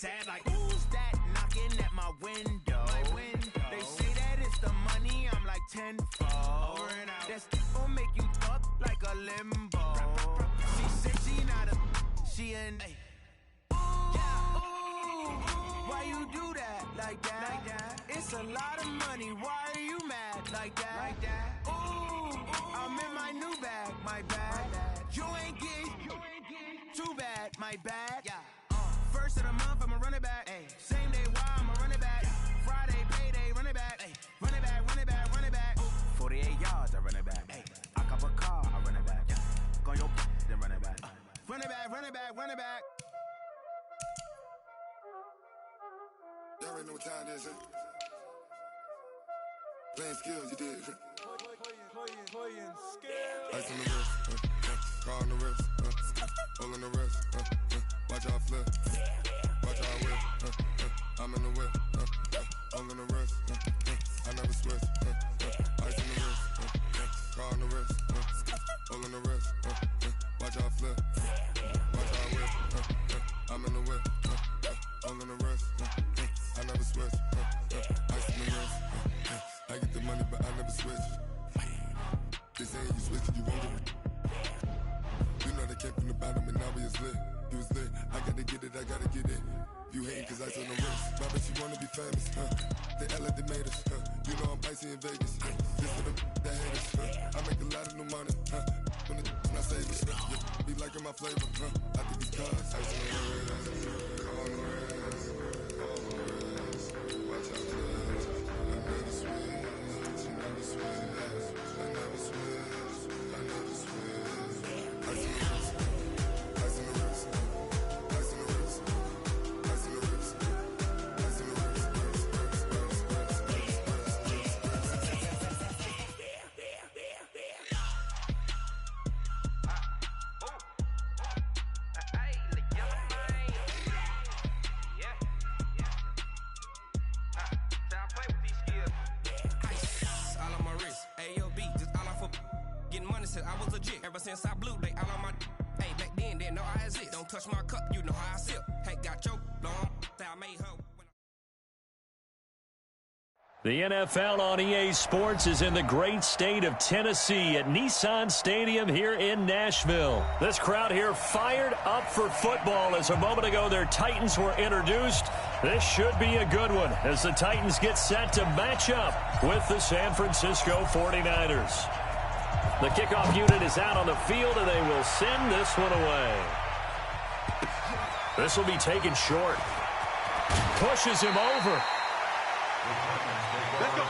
sad like, who's that knocking at my window? They say that it's the money, I'm like tenfold. That's gon' make you fuck like a limbo. She said she not a, she an why you do that like that? It's a lot of money, why are you mad like that? Ooh, I'm in my new bag, my bad. You ain't get too bad, my bad. First of the month, I'ma run it back. Same day, why I'ma run it back. Friday, payday, run it back. Run it back, run it back, run it back. 48 yards, I run it back. I cop a car, I run it back. Go your then run it back. Run it back, run it back, run it back. Y'all already know what time it is, huh? Playing skills, you did. Playing skills. Ice on the wrist, car on the wrist, hole in the wrist, watch how I flip, watch how I whip, I'm in the whip, hole in the wrist, I never switch, ice on the wrist, car on the wrist, hole in the wrist, watch how I flip, watch how I whip, I'm in the whip, hole in the wrist, I never switch, ice on the wrist, I get the money but I never switch. They say you switch and you won't get it. You know they came from the bottom and now we is lit. You was lit, I gotta get it, I gotta get it. You hating cause ice on the wrist. My bitch, you wanna be famous, They act like they made us, You know I'm icy in Vegas, This for the that hate us, I make a lot of new money, When the not save us, Be liking my flavor, I think it's cause ice on the wrist, on the wrist, on the wrist. Watch out for this, I never switch, you never switch. I was legit ever since I blew they all on my hey back then didn't know I exist. Don't touch my cup, you know how I sip. Hey, got your long I made her. The NFL on EA Sports is in the great state of Tennessee at Nissan Stadium here in Nashville. This crowd here fired up for football as a moment ago their Titans were introduced. This should be a good one as the Titans get set to match up with the San Francisco 49ers. The kickoff unit is out on the field, and they will send this one away. This will be taken short. Pushes him over. Let's go.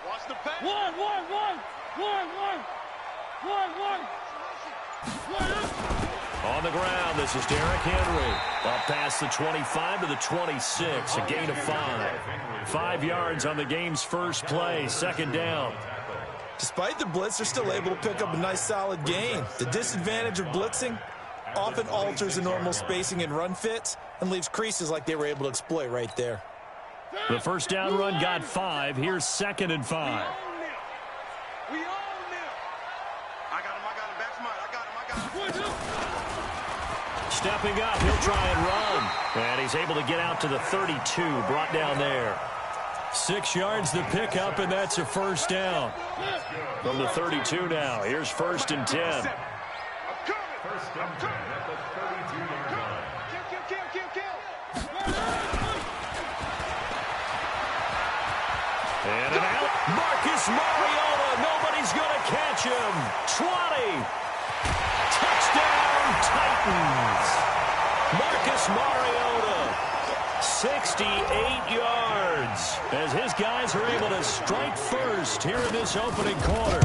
Watch the pass. On the ground, this is Derrick Henry. Up past the 25 to the 26, a gain of 5. 5 yards on the game's first play, second down. Despite the blitz, they're still able to pick up a nice solid gain. The disadvantage of blitzing often alters the normal spacing and run fits and leaves creases like they were able to exploit right there. The first down run got 5. Here's 2nd and 5. We own them. I got him. Stepping up, he'll try and run. And he's able to get out to the 32, brought down there. 6 yards the pickup, and that's a first down. From the 32 now, here's 1st and 10. I'm coming. Kill. And an out. Marcus Mariota. Nobody's going to catch him. 20. Touchdown, Titans. Marcus Mariota. 68 yards. As his guys are able to strike first here in this opening quarter.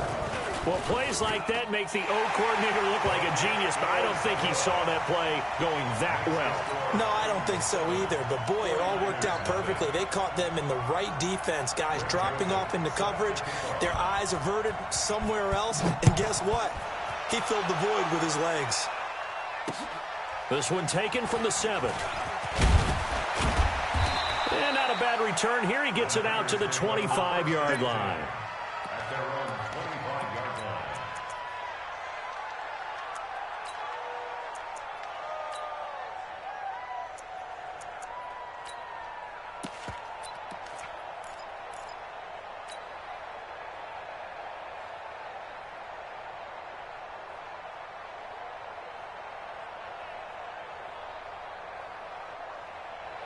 Well, plays like that make the O coordinator look like a genius, but I don't think he saw that play going that well. No, I don't think so either, but boy, it all worked out perfectly. They caught them in the right defense, guys dropping off into coverage, their eyes averted somewhere else, and guess what? He filled the void with his legs. This one taken from the 7. And not a bad return here. He gets it out to the 25-yard line.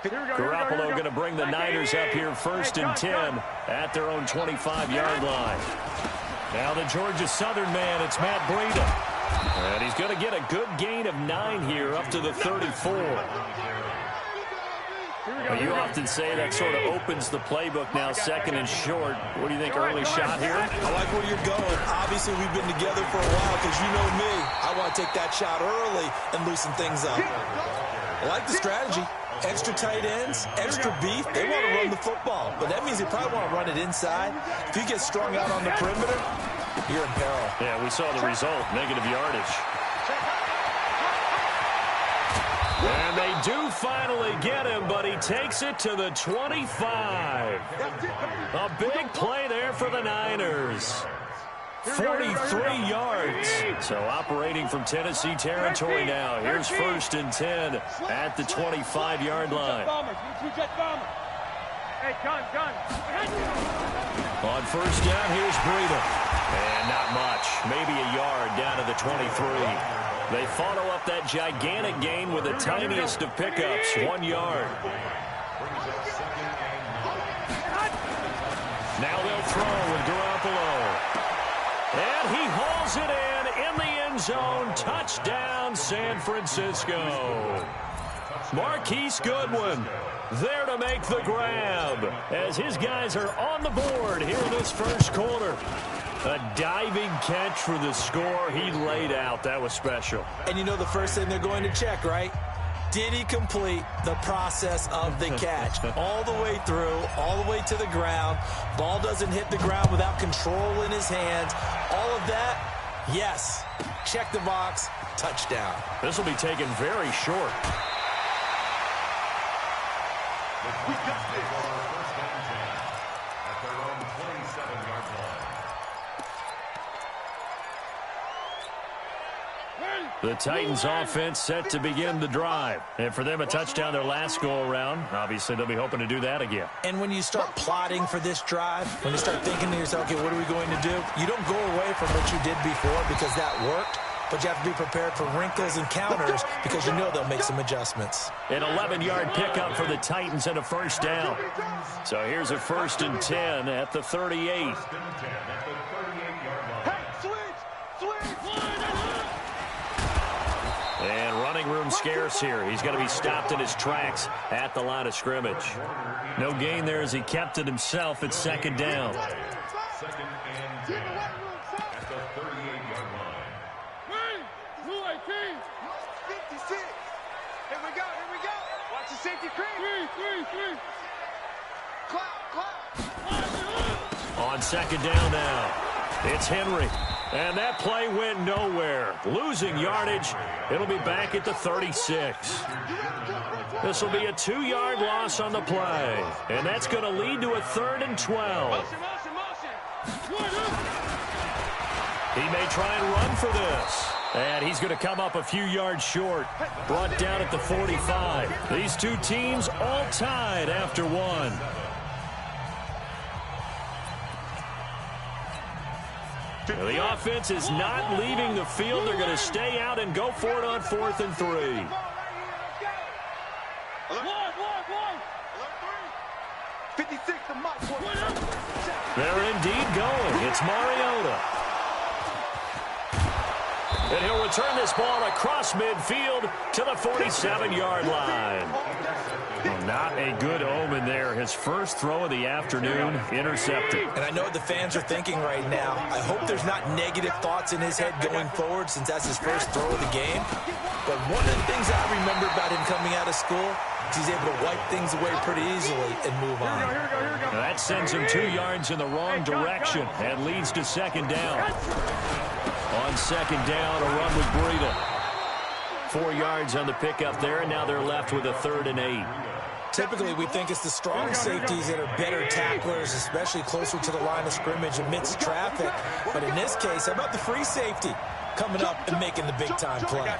Garoppolo going to bring the Niners up here 1st and 10 at their own 25-yard line. Now the Georgia Southern man, it's Matt Breida. And he's going to get a good gain of 9 here up to the 34. Well, you often say that sort of opens the playbook now, 2nd and short. What do you think, early shot here? I like where you're going. Obviously, we've been together for a while because you know me. I want to take that shot early and loosen things up. I like the strategy. Extra tight ends, extra beef. They want to run the football, but that means they probably want to run it inside. If you get strung out on the perimeter, you're in peril. Yeah, we saw the result, negative yardage. And they do finally get him, but he takes it to the 25. A big play there for the Niners. 43 yards. So operating from Tennessee territory now. Here's 1st and 10 at the 25-yard line. On 1st down, here's Breida. And not much. Maybe a yard down to the 23. They follow up that gigantic gain with the tiniest of pickups, 1 yard. Now they'll throw with Garoppolo. And he hauls it in the end zone. Touchdown, San Francisco. Marquise Goodwin there to make the grab as his guys are on the board here in this first quarter. A diving catch for the score. He laid out. That was special. And you know the first thing they're going to check, right? Did he complete the process of the catch? All the way through, all the way to the ground. Ball doesn't hit the ground without control in his hands. All of that, yes. Check the box, touchdown. This will be taken very short. The Titans offense set to begin the drive. And for them, a touchdown their last go-around. Obviously, they'll be hoping to do that again. And when you start plotting for this drive, when you start thinking to yourself, okay, what are we going to do? You don't go away from what you did before because that worked. But you have to be prepared for wrinkles and counters because you know they'll make some adjustments. An 11-yard pickup for the Titans and a 1st down. So here's a 1st and 10 at the 38. And running room scarce here. He's going to be stopped in his tracks at the line of scrimmage. No gain there as he kept it himself at 2nd down. Second and 10 at the 38-yard line. 56. Here we go. Watch the safety cream. Three. Clap. On 2nd down now, it's Henry. And that play went nowhere. Losing yardage. It'll be back at the 36. This will be a 2-yard loss on the play. And that's going to lead to a 3rd and 12. He may try and run for this. And he's going to come up a few yards short. Brought down at the 45. These two teams all tied after one. The offense is not leaving the field. They're going to stay out and go for it on 4th and 3. They're indeed going. It's Mariota. And he'll return this ball across midfield to the 47-yard line. Well, not a good omen there. His first throw of the afternoon intercepted. And I know what the fans are thinking right now. I hope there's not negative thoughts in his head going forward since that's his first throw of the game. But one of the things I remember about him coming out of school is he's able to wipe things away pretty easily and move on. Now that sends him 2 yards in the wrong direction and leads to second down. On second down, a run with Breida. 4 yards on the pickup there, and now they're left with a 3rd and 8. Typically, we think it's the strong safeties that are better tacklers, especially closer to the line of scrimmage amidst traffic. But in this case, how about the free safety coming up and making the big-time play?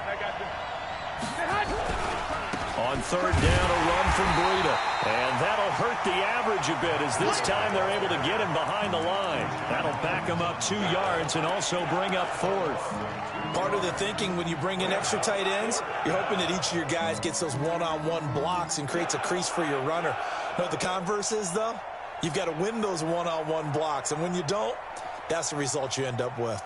On 3rd down, a run from Breida. And that'll hurt the average a bit as this time they're able to get him behind the line. That'll back him up 2 yards and also bring up 4th. Part of the thinking when you bring in extra tight ends, you're hoping that each of your guys gets those one-on-one blocks and creates a crease for your runner. You know what the converse is, though? You've got to win those one-on-one blocks, and when you don't, that's the result you end up with.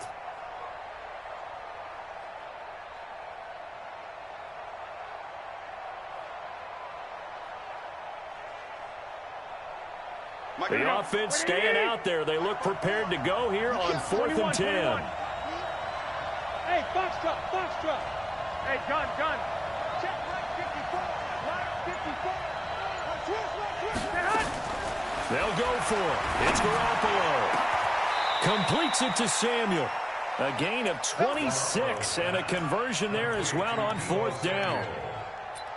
The offense staying out there. They look prepared to go here on 4th and 10. Hey, foxtrot, foxtrot. Hey, gun. Check right 54, right 54. They'll go for it. It's Garoppolo. Completes it to Samuel. A gain of 26 and a conversion there as well on 4th down.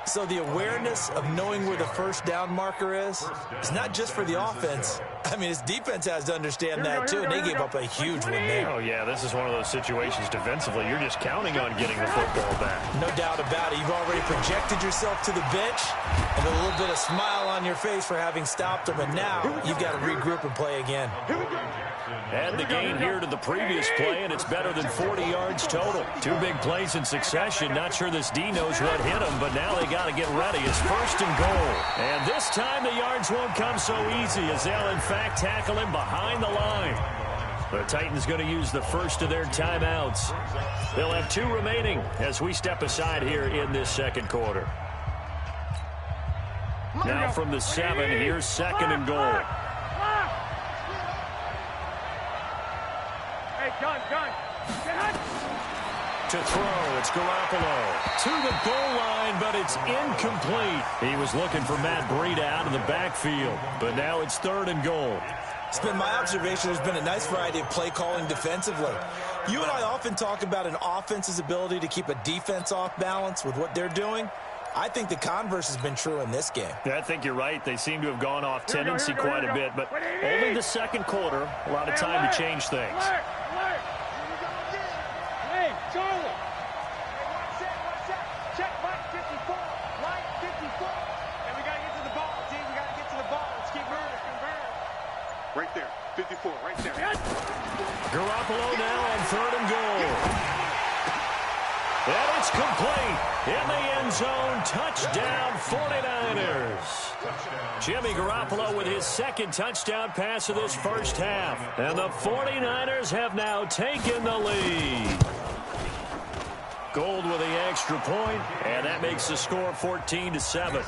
So the awareness of knowing where the first down marker is not just for the offense. I mean, his defense has to understand that, too, and they gave up a huge one there. Oh, yeah, this is one of those situations defensively. You're just counting on getting the football back. No doubt about it. You've already projected yourself to the bench and a little bit of smile on your face for having stopped them, and now you've got to regroup and play again. Add the gain here to the previous play, and it's better than 40 yards total. 2 big plays in succession. Not sure this D knows what hit him, but now they got to get ready. It's 1st and goal. And this time the yards won't come so easy as they'll, in fact, tackle him behind the line. The Titans going to use the first of their timeouts. They'll have 2 remaining as we step aside here in this second quarter. Now from the 7, here's 2nd and goal. Gun. To throw, it's Garoppolo. To the goal line, but it's incomplete. He was looking for Matt Breida out of the backfield, but now it's 3rd and goal. It's been my observation there's been a nice variety of play calling defensively. You and I often talk about an offense's ability to keep a defense off balance with what they're doing. I think the converse has been true in this game. Yeah, I think you're right. They seem to have gone off tendency quite a bit, but only the second quarter, a lot of time to change things. Hey, Charlie. Watch that. Check right 54, right 54. And we got to get to the ball, team. We got to get to the ball. Let's keep moving. Right there, 54, right there. Garoppolo now on 3rd and goal. And it's complete. In the end zone, touchdown 49ers. Jimmy Garoppolo with his 2nd touchdown pass of this first half. And the 49ers have now taken the lead. Gold with the extra point, and that makes the score 14-7.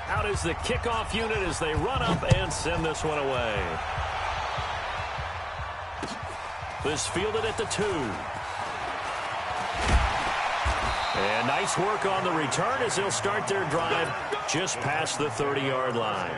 Out is the kickoff unit as they run up and send this one away. This fielded at the 2. And nice work on the return as they'll start their drive just past the 30-yard line.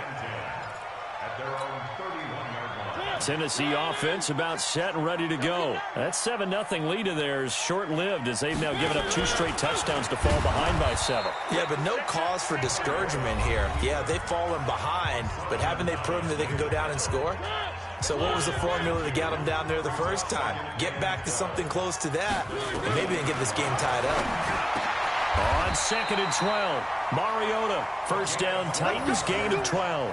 Tennessee offense about set and ready to go. That 7-0 lead of theirs short-lived as they've now given up 2 straight touchdowns to fall behind by 7. Yeah, but no cause for discouragement here. Yeah, they've fallen behind, but haven't they proven that they can go down and score? So what was the formula that got them down there the first time? Get back to something close to that, and maybe they can get this game tied up. On 2nd and 12, Mariota, first down, Titans, gain of 12.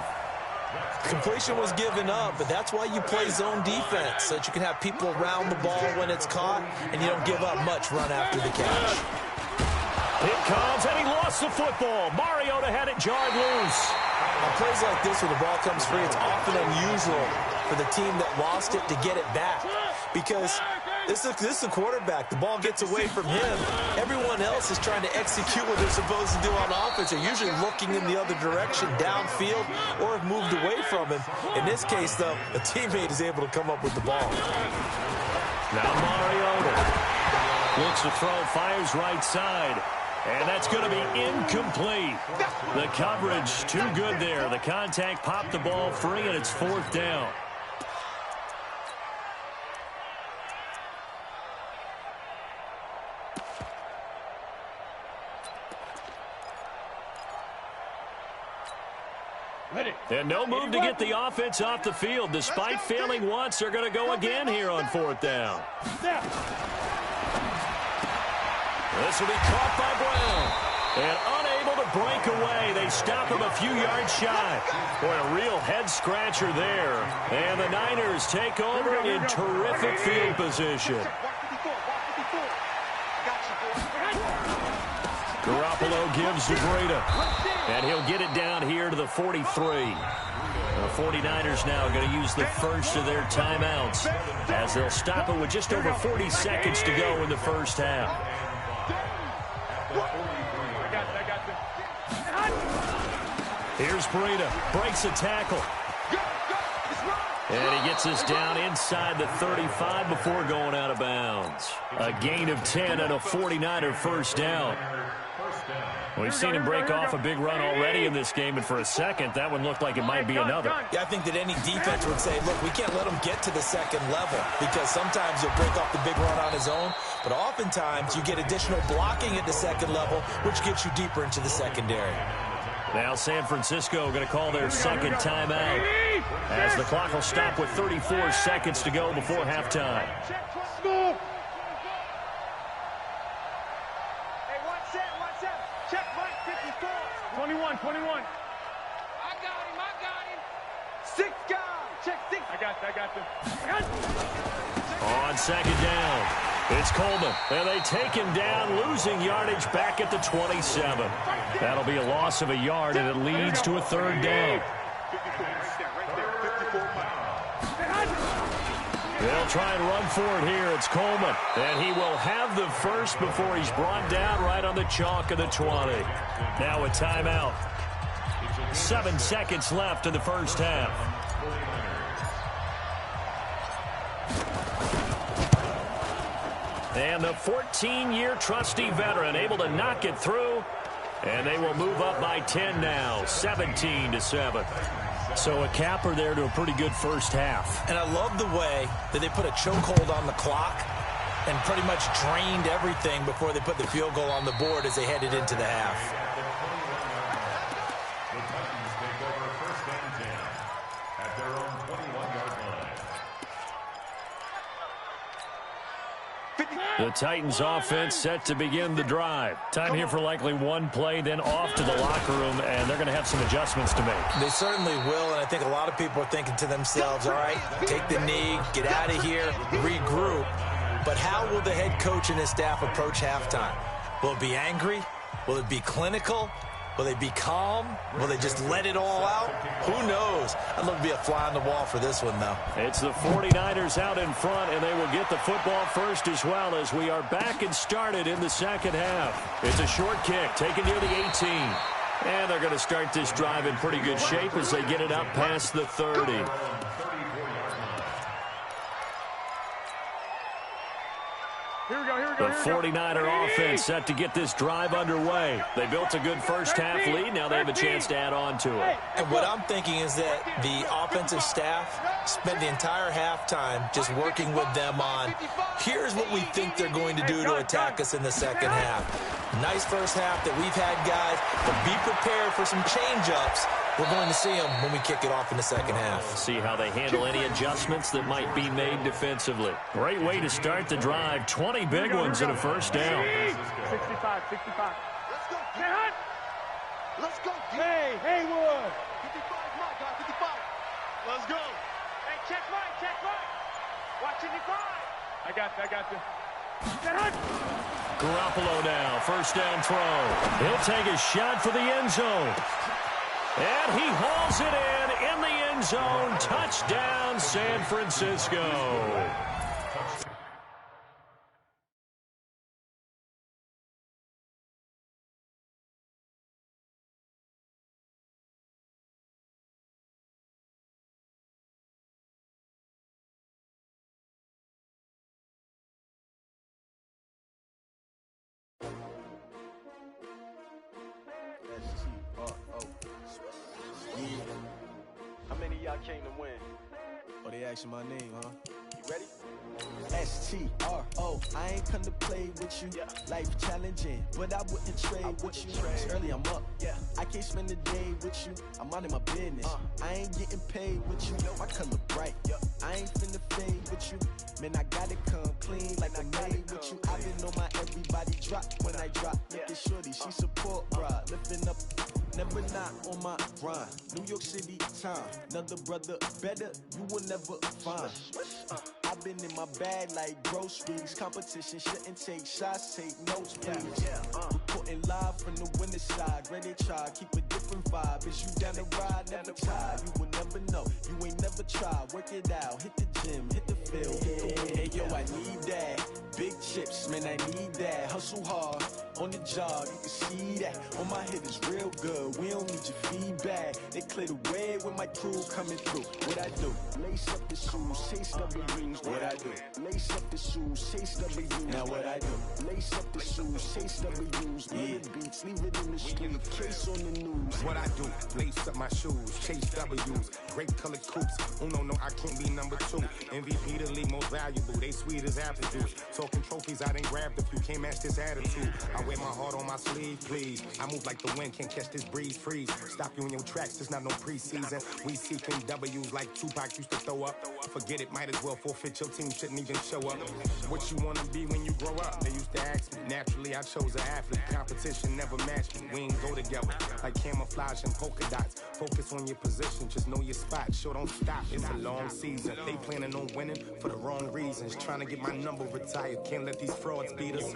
Completion was given up, but that's why you play zone defense, so that you can have people around the ball when it's caught, and you don't give up much run after the catch. Here comes, and he lost the football. Mariota had it jarred loose. On plays like this, when the ball comes free, it's often unusual for the team that lost it to get it back. Because this is the quarterback. The ball gets away from him. Everyone else is trying to execute what they're supposed to do on offense. They're usually looking in the other direction, downfield, or have moved away from him. In this case, though, a teammate is able to come up with the ball. Now Mariota looks to throw, fires right side. And that's going to be incomplete. The coverage too good there. The contact popped the ball free, and it's 4th down. And no move to get the offense off the field. Despite failing once, they're going to go again here on 4th down. This will be caught by Brown. And unable to break away. They stop him a few yards shy. Boy, a real head-scratcher there. And the Niners take over in terrific field position. Garoppolo gives to Breida. And he'll get it down here to the 43. The 49ers now are going to use the first of their timeouts as they'll stop it with just over 40 seconds to go in the first half. Here's Breida, breaks a tackle. And he gets us down inside the 35 before going out of bounds. A gain of 10 and a 49er first down. We've seen him break off a big run already in this game, and for a second, that one looked like it might be another. Yeah, I think that any defense would say, look, we can't let him get to the second level, because sometimes he'll break off the big run on his own, but oftentimes you get additional blocking at the second level, which gets you deeper into the secondary. Now San Francisco going to call their second timeout as the clock will stop with 34 seconds to go before halftime. Check Mike, 54. 21. I got him. 6 guys. Check 6. I got them. On second down, it's Coleman. And they take him down, losing yardage back at the 27. That'll be a loss of a yard, and it leads to a 3rd down. 54. Right there. 54 miles. They'll try and run for it here. It's Coleman. And he will have the first before he's brought down right on the chalk of the 20. Now a timeout. 7 seconds left in the first half. And the 14-year trusty veteran able to knock it through. And they will move up by 10 now, 17-7. So a capper there to a pretty good first half. And I love the way that they put a chokehold on the clock and pretty much drained everything before they put the field goal on the board as they headed into the half. The Titans offense set to begin the drive. Time here for likely one play, then off to the locker room, and they're going to have some adjustments to make. They certainly will, and I think a lot of people are thinking to themselves, all right, take the knee, get out of here, regroup. But how will the head coach and his staff approach halftime? Will it be angry? Will it be clinical? Will they be calm? Will they just let it all out? Who knows? I'd love to be a fly on the wall for this one, though. It's the 49ers out in front, and they will get the football first as well as we are back and started in the second half. It's a short kick taken near the 18. And they're going to start this drive in pretty good shape as they get it up past the 30. The 49er offense set to get this drive underway. They built a good first half lead. Now they have a chance to add on to it. And what I'm thinking is that the offensive staff spent the entire halftime just working with them on, here's what we think they're going to do to attack us in the second half. Nice first half that we've had, guys, but be prepared for some change-ups. We're going to see them when we kick it off in the second half. See how they handle any adjustments that might be made defensively. Great way to start the drive. 20 big ones in a first down. 65. Let's go. Let's go. Hey, Haywood. 55, my guy, 55. Let's go. Hey, check Mike. Watch 55. I got you. Garoppolo now, first down throw. He'll take a shot for the end zone. And he hauls it in the end end zone. Touchdown, San Francisco. How many of y'all came to win? Oh, they asking my name, huh? You ready? S-T-R-O, I ain't come to play with you. Life challenging, but I wouldn't trade with you. It's early, I'm up. I can't spend a day with you. I'm out of my business. I ain't getting paid with you. My color bright. I ain't finna fade with you. Man, I gotta come clean like I made with you. I been on my everybody drop when I drop. Look at shorty, she support, bruh. Lifting up, never not on my grind. New York City time, another brother better, you will never find. I've been in my bag like groceries. Competition shouldn't take shots, take notes, please. Reporting live from the winning side. Ready to try, keep a different vibe. Is you down the ride, never tired. You will never know, you ain't never tried. Work it out, hit the gym, hit the field, hit the win. Hey yo, I need that. Big chips, man, I need that. Hustle hard, on the job, you can see that. On my hit is real good, we don't need your feedback. They clear the way with my crew coming through. What I do? Lace up the shoes, chase W's. What I do? Lace up the shoes, chase W's. Now what I do? Lace up the shoes, chase W's. Murder beats, leave it in the street, case on the news. What I do? Lace up my shoes, chase W's. Great colored coops. Oh no, I can't be number 2. MVP the league most valuable. They sweet as apple juice. Talking trophies, I done grabbed a few. Can't match this attitude. I wear my heart on my sleeve, please. I move like the wind, can't catch this breeze, freeze. Stop you in your tracks, there's not no preseason. We seeking W's like Tupac used to throw up. Forget it, might as well forfeit, your team shouldn't even show up. What you wanna be when you grow up? They used to ask me. Naturally, I chose an athlete. Competition never matched me. We ain't go together like camouflage and polka dots. Focus on your position, just know your spot. Sure, don't stop, it's a long season. They planning on winning for the wrong reasons. Trying to get my number retired, can't let these frauds beat us.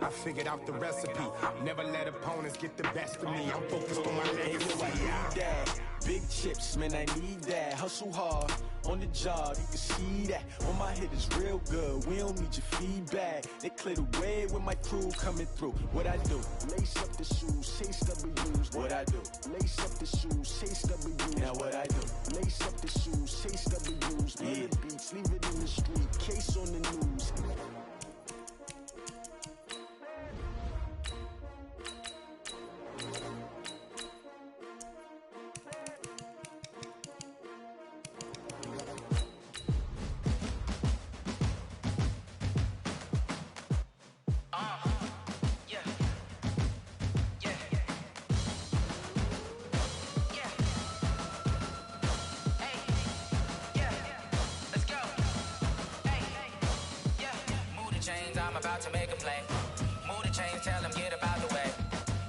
I figured out the recipe. Never let opponents get the best of me. I'm focused on my legacy. I need that. Big chips, man, I need that. Hustle hard, on the job, you can see that. On my hit is real good, we don't need your feedback. They clear the way with my crew coming through. What I do? Lace up the shoes, chase W's. What I do? Lace up the shoes, chase W's. Now what I do? Lace up the shoes, chase W's. Murder beats, leave it in the street, case on the news. I'm about to make a play. Move the chains, tell them get about the way.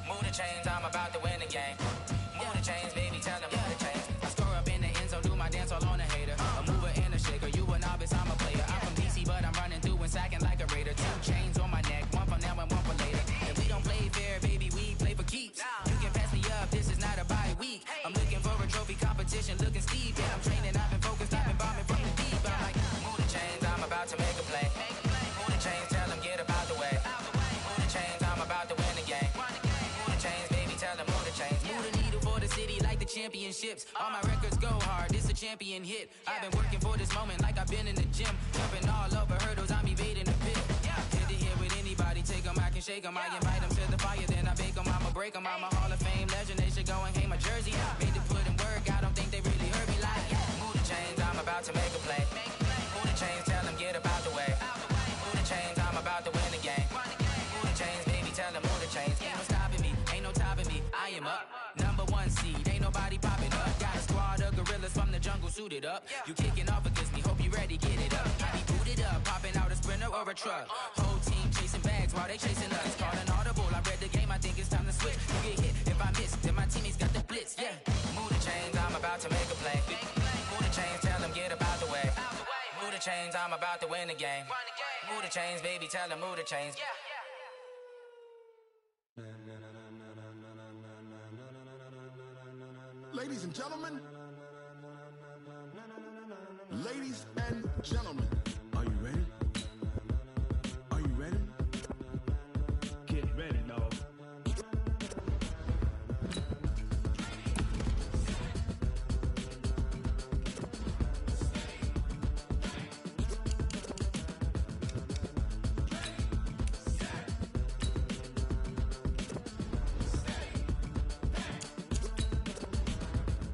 Move the chains, I'm about to win the game. Move the chains, baby, tell them move the chains. I store up in the end zone, do my dance all on a hater. A mover and a shaker, you a novice, I'm a player. I'm from DC, but I'm running through and sacking like a raider. 2 chains on my neck, one for now and one for later. If we don't play fair, baby, we play for keeps. You can pass me up, this is not a bye week. I'm looking for a trophy competition, looking steep. Yeah, I'm training, I've been focused, I've been bombing from the deep. I'm like, move the chains, I'm about to make a play. Move the chains, tell them get about the way. Move the chains, I'm about to win the game. Move the chains, baby, tell them move the chains. Move the needle for the city like the championships. All my records go hard, this a champion hit. I've been working for this moment like I've been in the gym. Jumping all over hurdles, I'm evading the pit. Hit to hit with anybody, take them, I can shake them. I invite them to the fire, then I bake them, I'ma break them. I'm a Hall of Fame legend, they should go and hang my jersey. Made to put in work, I don't think they really heard me like, move the chains, I'm about to make a play. Move the chains, tell them get about the way. Move the chains, I'm about to win the game. Move the chains, baby, tell them move the chains. Ain't no stopping me, ain't no topping me, I am up. Number 1 seed, ain't nobody popping up. Got a squad of gorillas from the jungle suited up. You kicking off against me, hope you ready, get it up. I be booted up, popping out a sprinter or a truck. Whole team chasing bags while they chasing us. Call an audible, I read the game, I think it's time to switch. You get hit if I miss, then my teammates got the blitz, yeah. Move the chains, I'm about to make a play. Move the chains, tell them get about the way. Move the chains, I'm about to win the game. Move the chains, baby, tell them move the chains. Ladies and gentlemen, Ladies and gentlemen, are you ready? Are you ready? Get ready, dog.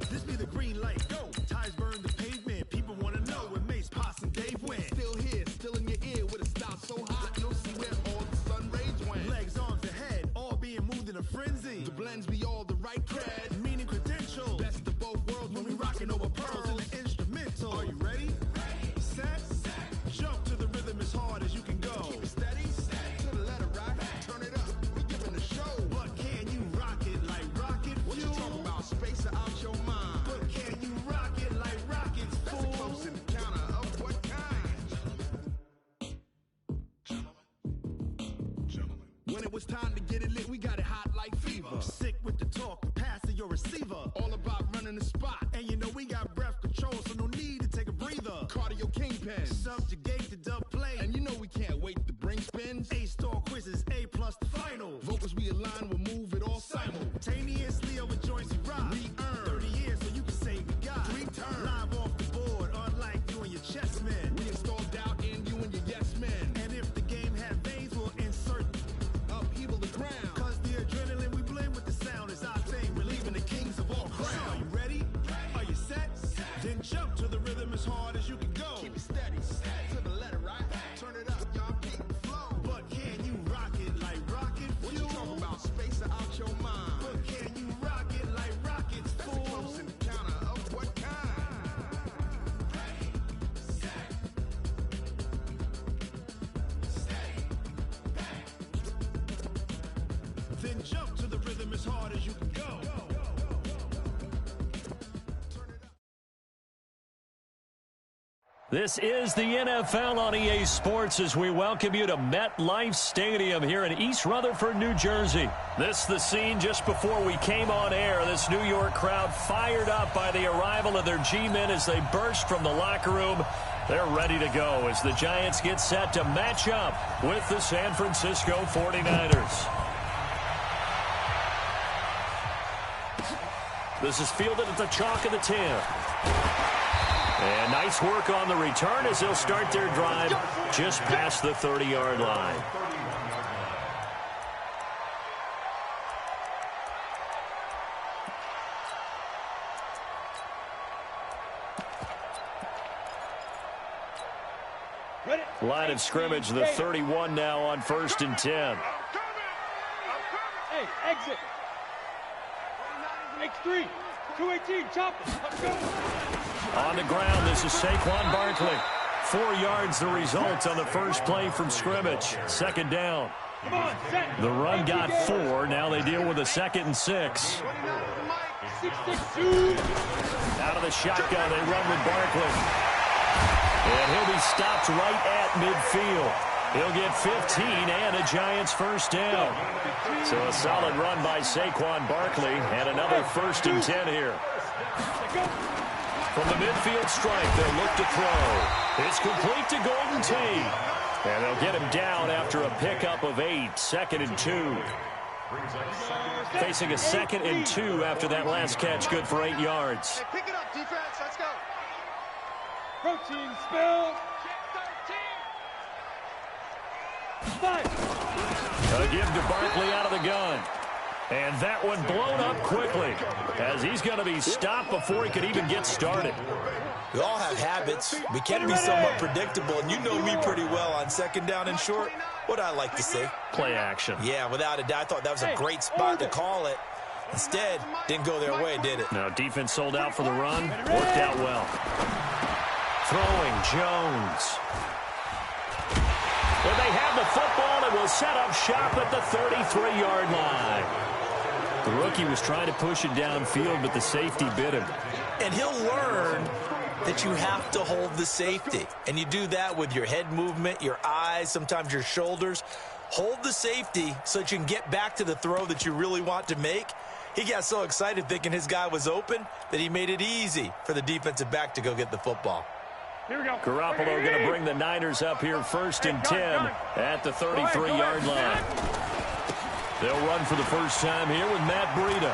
This be the green light, go. Ties burn the pavement. People want to know where Mace, Pops, and Dave went. Still here, still in your ear with a style so hot, no see where all the sun rays went. Legs, arms, and head, all being moved in a frenzy. The blends be all the right cred, meaning credentials. Best of both worlds when we rockin' over pearls in the instrumental. Are you ready? Set, jump to the rhythm as hard as you can go. Keep it steady, to the letter right. Turn it up, we giving a show. But can you rock it like rocket fuel? What you talking about? Space out your mind. But can you rock it like rockets, fool? That's a close encounter of what kind? Gentlemen. When it was time to get it lit, we got it hot like fever. Sick with the talk, passing your receiver. All about running the spot. And you know we got breath control, so no need to take a breather. Cardio kingpin, subjugate the dub play. And you know we can't wait to bring spins. A-star quizzes, A+ the final. Vocals we align, we'll move it all simultaneously over joints we rock. We earn 30 years, so you can say we got 3 turns. Live off the board, unlike you and your chess men. We install doubt in you and your yes men. And if the game had veins, we'll insert upheaval the ground. Cause the adrenaline we blend with the sound is our thing. We're leaving the kings of all crowns. So are you ready? Are you set? Then jump to the rhythm as hard as you can go. Keep it steady, to the letter right. Turn it up, y'all keep the flow. But can you rock it like rocket fuel? What you talking about? Space out your mind. But can you rock it like rockets, fool? That's a close encounter of what kind? Then jump to the rhythm as hard as you can go. This is the NFL on EA Sports as we welcome you to MetLife Stadium here in East Rutherford, New Jersey. This is the scene just before we came on air. This New York crowd fired up by the arrival of their G-men as they burst from the locker room. They're ready to go as the Giants get set to match up with the San Francisco 49ers. This is fielded at the chalk of the 10. And nice work on the return as they'll start their drive just past the 30-yard line. Line of scrimmage, the 31 now on 1st and 10. Hey, exit. X3, 218, chop it. On the ground, this is Saquon Barkley. 4 yards the result on the first play from scrimmage. Second down. The run got 4. Now they deal with a 2nd and 6. Out of the shotgun, they run with Barkley. And he'll be stopped right at midfield. He'll get 15 and a Giants first down. So a solid run by Saquon Barkley and another 1st and 10 here. From the midfield stripe, they'll look to throw. It's complete to Golden Tate. And they'll get him down after a pickup of 8. 2nd and 2. Facing a 2nd and 2 after that last catch, good for 8 yards. Pick it up, defense. Let's go. Protein spill. A give to Barkley out of the gun. And that one blown up quickly as he's going to be stopped before he could even get started. We all have habits. We can be somewhat predictable, and you know me pretty well on 2nd down and short. What I like to say? Play action. Yeah, without a doubt. I thought that was a great spot to call it. Instead, didn't go their way, did it? No, defense sold out for the run. Worked out well. Throwing Jones. And they have the football and will set up shop at the 33-yard line. The rookie was trying to push it downfield, but the safety bit him. And he'll learn that you have to hold the safety. And you do that with your head movement, your eyes, sometimes your shoulders. Hold the safety so that you can get back to the throw that you really want to make. He got so excited thinking his guy was open that he made it easy for the defensive back to go get the football. Garoppolo going to bring the Niners up here 1st and 10 at the 33-yard line. They'll run for the first time here with Matt Breida.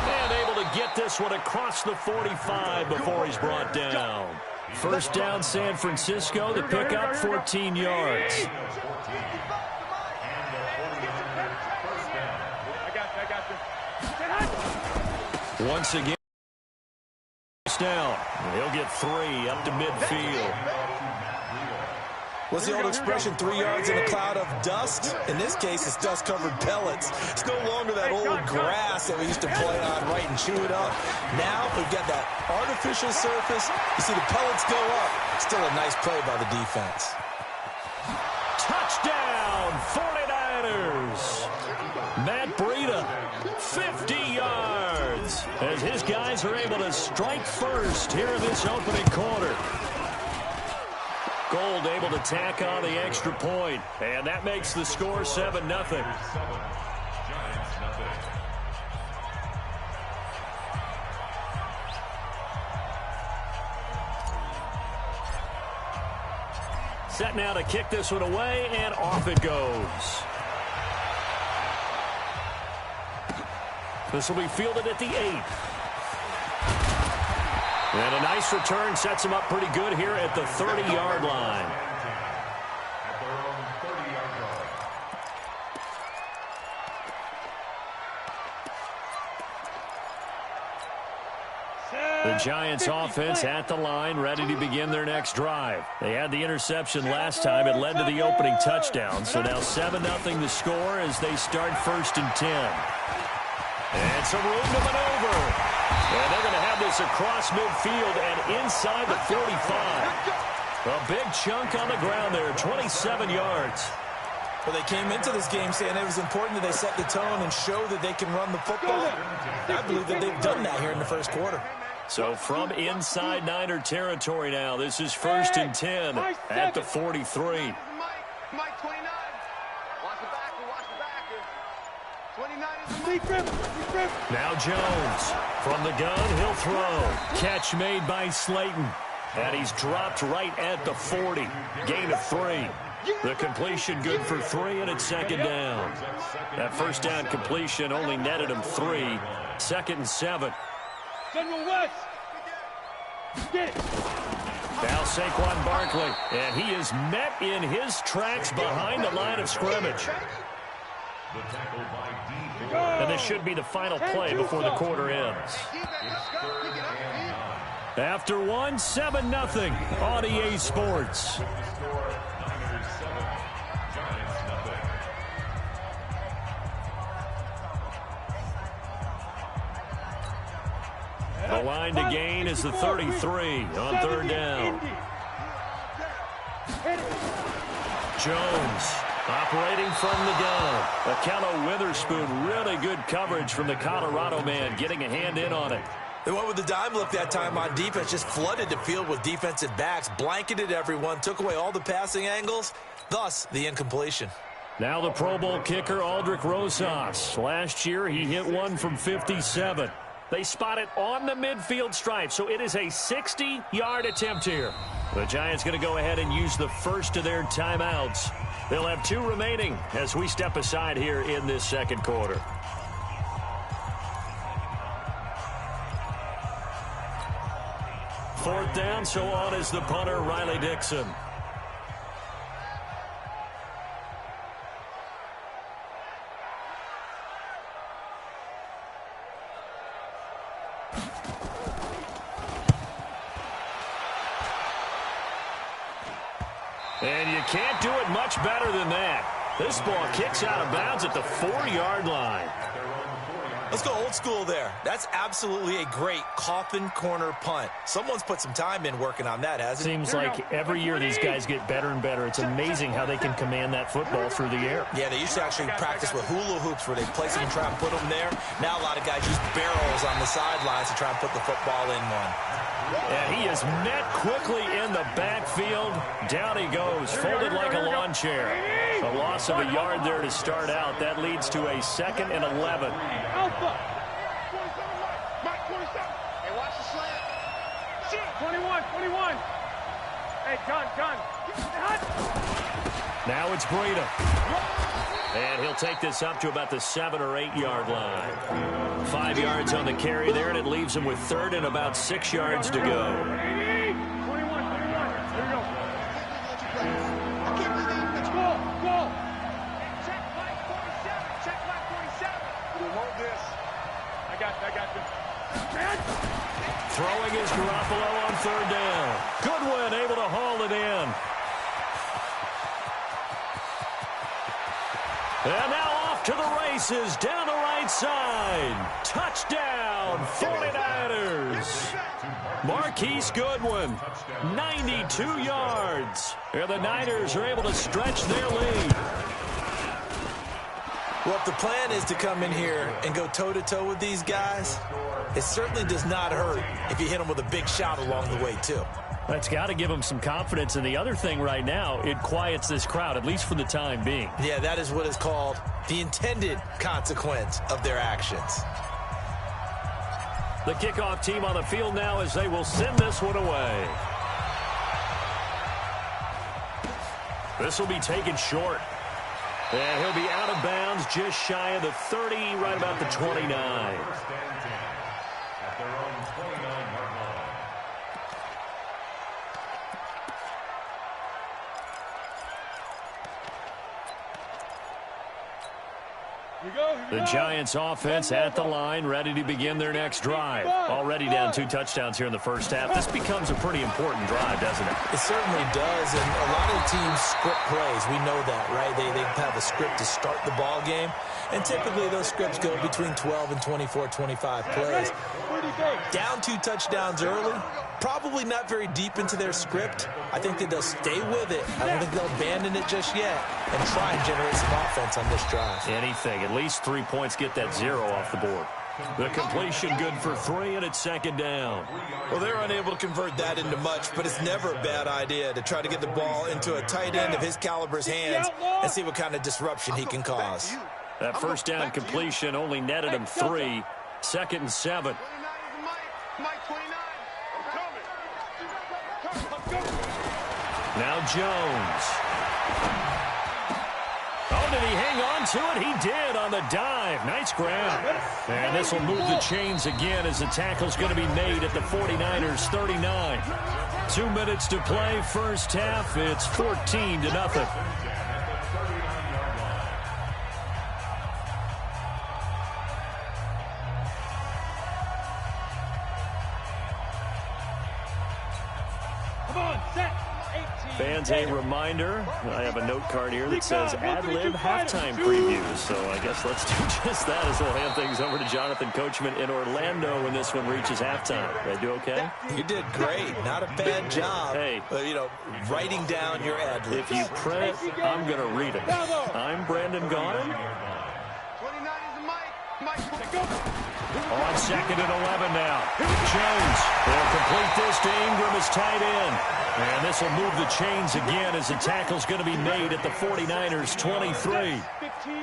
And able to get this one across the 45 before he's brought down. First down, San Francisco. The pickup, 14 yards. Once again, down. He'll get 3 up to midfield. What's the old expression, 3 yards in a cloud of dust? In this case, it's dust-covered pellets. It's no longer that old grass that we used to play on, right, and chew it up. Now we've got that artificial surface. You see the pellets go up. Still a nice play by the defense. Touchdown, 49ers. Matt Breida, 50 yards, as his guys are able to strike first here in this opening quarter. Gold able to tack on the extra point, and that makes the score 7-0. Set now to kick this one away, and off it goes. This will be fielded at the 8. And a nice return sets him up pretty good here at the 30-yard line. The Giants offense at the line, ready to begin their next drive. They had the interception last time. It led to the opening touchdown. So now 7-0 the score as they start 1st and 10. And some room to maneuver. And they're going to have this across midfield and inside the 45. A big chunk on the ground there, 27 yards. Well, they came into this game saying it was important that they set the tone and show that they can run the football. I believe that they've done that here in the first quarter. So from inside Niner territory now, this is 1st and 10 at the 43. Mike 29. Watch the back. Watch the back. 29 is now Jones from the gun, he'll throw. Catch made by Slayton. And he's dropped right at the 40. Gain of 3. The completion good for 3, and it's 2nd down. That first down completion only netted him 3. 2nd and 7. General West. Get it. Now Saquon Barkley, and he is met in his tracks behind the line of scrimmage. And this should be the final play before the quarter ends. After 1, 7-0 on EA Sports. The line to gain is the 33 on 3rd down. Jones operating from the gun. Akello Witherspoon, really good coverage from the Colorado man, getting a hand in on it. They went with the dime look that time on defense, just flooded the field with defensive backs, blanketed everyone, took away all the passing angles, thus the incompletion. Now the Pro Bowl kicker, Aldrick Rosas. Last year, he hit one from 57. They spot it on the midfield stripe, so it is a 60-yard attempt here. The Giants going to go ahead and use the first of their timeouts. They'll have 2 remaining as we step aside here in this second quarter. Fourth down, so on is the punter, Riley Dixon. And you can't do it much better than that. This ball kicks out of bounds at the 4-yard line. Let's go old school there. That's absolutely a great coffin corner punt. Someone's put some time in working on that, hasn't it? Seems like every year these guys get better and better. It's amazing how they can command that football through the air. Yeah, they used to actually practice with hula hoops where they place them and try and put them there. Now a lot of guys use barrels on the sidelines to try and put the football in one. And he is met quickly in the backfield. Down he goes, folded like a lawn chair. A loss of a yard there to start out. That leads to a 2nd and 11. Alpha. 27, Mike 27. Hey, watch the slant. 21. Hey, gun. Now it's Breida. And he'll take this up to about the 7 or 8 yard line. 5 yards on the carry there, and it leaves him with 3rd and about 6 yards to go. 21. Here we go. Go. Check flag 47. We hold this. I got this. Throwing is Garoppolo on 3rd down. Goodwin able to haul it in. And now off to the races down the right side. Touchdown, 49ers. Marquise Goodwin, 92 yards. And the Niners are able to stretch their lead. Well, if the plan is to come in here and go toe-to-toe with these guys, it certainly does not hurt if you hit them with a big shot along the way, too. That's got to give them some confidence. And the other thing right now, it quiets this crowd, at least for the time being. Yeah, that is what is called the intended consequence of their actions. The kickoff team on the field now as they will send this one away. This will be taken short. And he'll be out of bounds just shy of the 30, right about the 29. The Giants offense at the line, ready to begin their next drive. Already down 2 touchdowns here in the first half. This becomes a pretty important drive, doesn't it? It certainly does, and a lot of teams script plays. We know that, right? They have a script to start the ball game, and typically those scripts go between 12 and 24, 25 plays. Down 2 touchdowns early, probably not very deep into their script. I think that they'll stay with it. I don't think they'll abandon it just yet and try and generate some offense on this drive. Anything. At least 3 points, get that 0 off the board. The completion good for 3, and it's 2nd down. Well, they're unable to convert that into much, but it's never a bad idea to try to get the ball into a tight end of his caliber's hands and see what kind of disruption he can cause. That first down completion only netted him 3. 2nd and 7. Now Jones. Oh, did he hang on to it? He did on the dive. Nice grab. And this will move the chains again as the tackle's going to be made at the 49ers 39. 2 minutes to play first half. It's 14-0. Fans, a reminder, I have a note card here that says ad-lib halftime preview. So I guess let's do just that as we'll hand things over to Jonathan Coachman in Orlando when this one reaches halftime. Did I do okay? You did great. Not a bad job. Hey. Writing down your ad-libs. If you print it, I'm going to read it. I'm Brandon Gaudin. On 2nd and 11 now. Jones will complete this to Ingram as tight end. And this will move the chains again as the tackle's going to be made at the 49ers 23.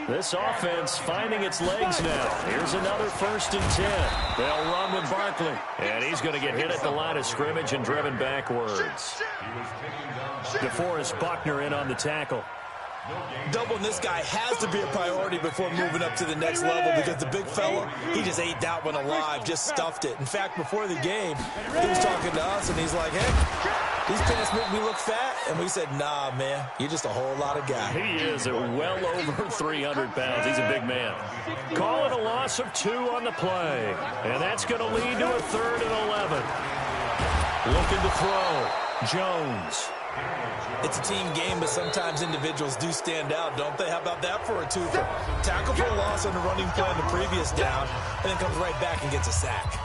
This offense finding its legs now. Here's another 1st and 10. They'll run with Barkley. And he's going to get hit at the line of scrimmage and driven backwards. DeForest Buckner in on the tackle. Doubling this guy has to be a priority before moving up to the next level because the big fella, he just ate that one alive, just stuffed it. In fact, before the game, he was talking to us, and he's like, hey, these pants make me look fat. And we said, nah, man, you're just a whole lot of guy. He is well over 300 pounds. He's a big man. Calling a loss of 2 on the play. And that's going to lead to a 3rd and 11. Looking to throw. Jones. It's a team game, but sometimes individuals do stand out, don't they? How about that for a twofer? Tackle for a loss on the running play on the previous down, and then comes right back and gets a sack.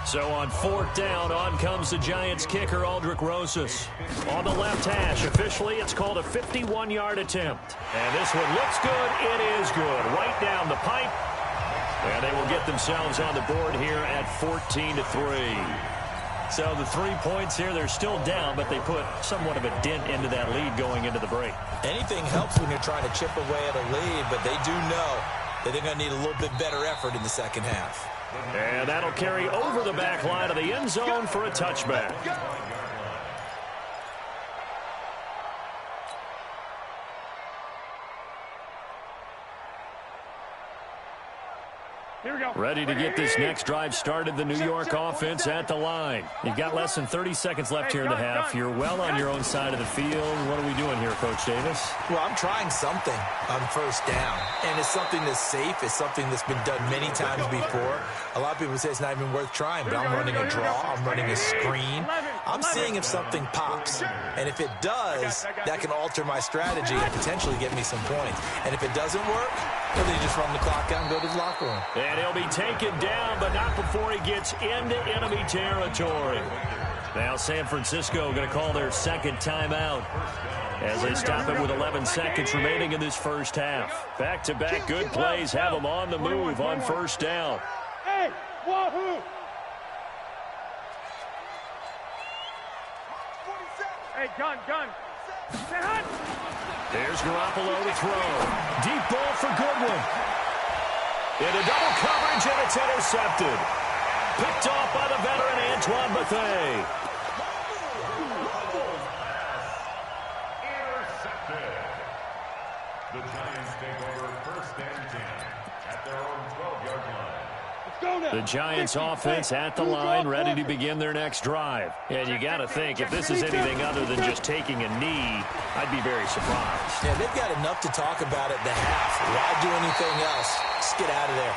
So on 4th down, on comes the Giants kicker, Aldrick Rosas. On the left hash, officially it's called a 51-yard attempt. And this one looks good. It is good. Right down the pipe. And they will get themselves on the board here at 14-3. So the 3 points here, they're still down, but they put somewhat of a dent into that lead going into the break. Anything helps when you're trying to chip away at a lead, but they do know that they're going to need a little bit better effort in the second half. And that'll carry over the back line of the end zone for a touchback. Ready to get this next drive started, the New York offense at the line. You've got less than 30 seconds left here in the half. You're well on your own side of the field. What are we doing here, Coach Davis? Well, I'm trying something on first down, and it's something that's safe. It's something that's been done many times before. A lot of people say it's not even worth trying, but I'm running a draw. I'm running a screen. I'm seeing if something pops, and if it does, that can alter my strategy and potentially get me some points. And if it doesn't work, well, then you just run the clock out and go to the locker room. And he'll be taken down, but not before he gets into enemy territory. Now San Francisco going to call their second timeout as they stop it with 11 seconds remaining in this first half. Back-to-back good plays have them on the move on first down. Hey, wahoo! Hey, gun. There's Garoppolo to throw. Deep ball for Goodwin. Into double coverage, and it's intercepted. Picked off by the veteran Antoine Bethea. Intercepted. The Giants take over first and 10 at their own 12-yard line. The Giants offense at the line, ready to begin their next drive. And you got to think, if this is anything other than just taking a knee, I'd be very surprised. Yeah, they've got enough to talk about at the half. Why do anything else? Just get out of there.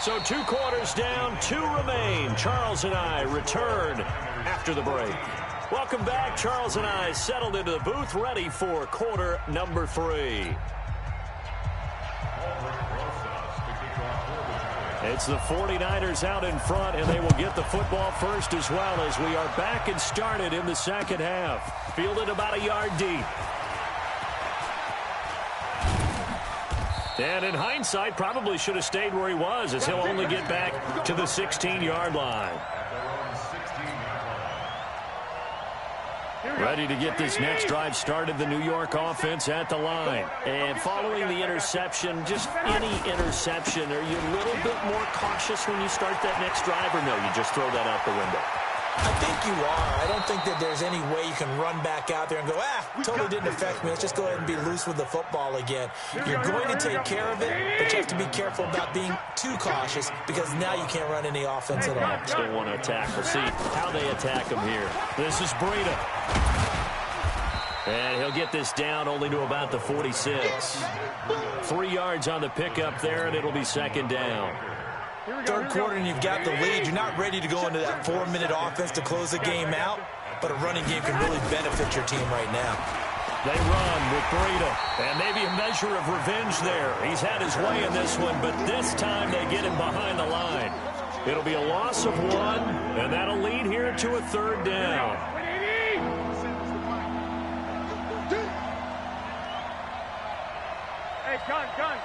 So 2 quarters down, 2 remain. Charles and I return after the break. Welcome back. Charles and I settled into the booth, ready for quarter number 3. It's the 49ers out in front, and they will get the football first as well as we are back and started in the second half. Fielded about a yard deep. And in hindsight, probably should have stayed where he was, as he'll only get back to the 16-yard line. Ready to get this next drive started, the New York offense at the line. And following the interception, just any interception, are you a little bit more cautious when you start that next drive, or no, you just throw that out the window? I think you are. I don't think that there's any way you can run back out there and go, totally didn't affect me. Let's just go ahead and be loose with the football again. You're going to take care of it, but you have to be careful about being too cautious because now you can't run any offense at all. Still want to attack. We'll see how they attack him here. This is Breida. And he'll get this down only to about the 46. 3 yards on the pickup there, and it'll be second down. Third quarter and you've got the lead. You're not ready to go into that 4-minute offense to close the game out, but a running game can really benefit your team right now. They run with Breida, and maybe a measure of revenge there. He's had his way in this one, but this time they get him behind the line. It'll be a loss of 1, and that'll lead here to a third down. Hey, gun.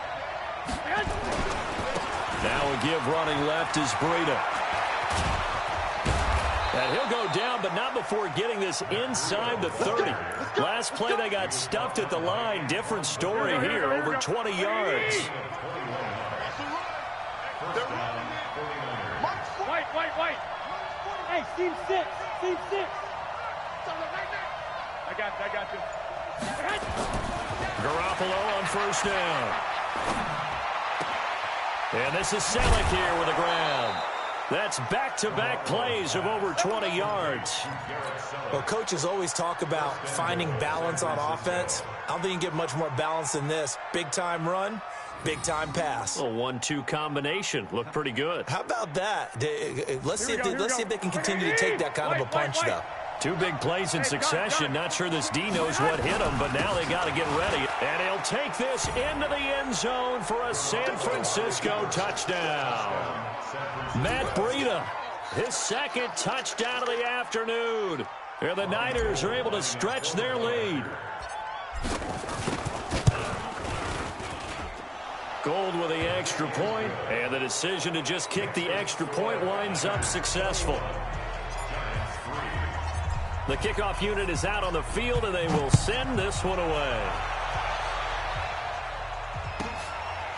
Now a give running left is Breida. And he'll go down, but not before getting this inside the 30. Last play, they got stuffed at the line. Different story here, over 20 yards. White. Hey, team 6. I got you. Garoppolo on first down. And this is Selleck here with the ground. That's back-to-back plays of over 20 yards. Well, coaches always talk about finding balance on offense. I don't think you can get much more balance than this. Big-time run, big-time pass. A 1-2 combination. Looked pretty good. How about that? Let's see if they can continue to take that kind of a punch, though. 2 big plays in succession. Not sure this D knows what hit him, but now they got to get ready. And he'll take this into the end zone for a San Francisco touchdown. Matt Breida, his second touchdown of the afternoon. And the Niners are able to stretch their lead. Gold with the extra point, and the decision to just kick the extra point winds up successful. The kickoff unit is out on the field, and they will send this one away.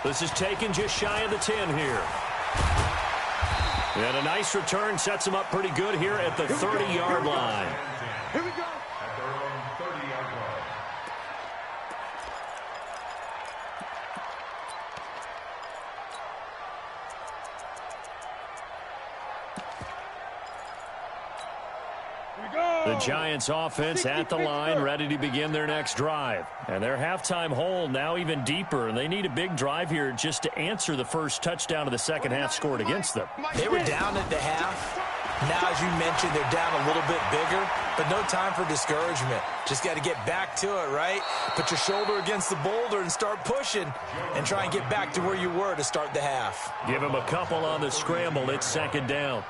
This is taken just shy of the 10 here. And a nice return sets him up pretty good here at the 30-yard line. Here we go. At their own 30-yard line. The Giants offense at the line, ready to begin their next drive. And their halftime hole now even deeper, and they need a big drive here just to answer the first touchdown of the second half scored against them. They were down at the half. Now, as you mentioned, they're down a little bit bigger, but no time for discouragement. Just got to get back to it, right? Put your shoulder against the boulder and start pushing and try and get back to where you were to start the half. Give him a couple on the scramble. It's second down.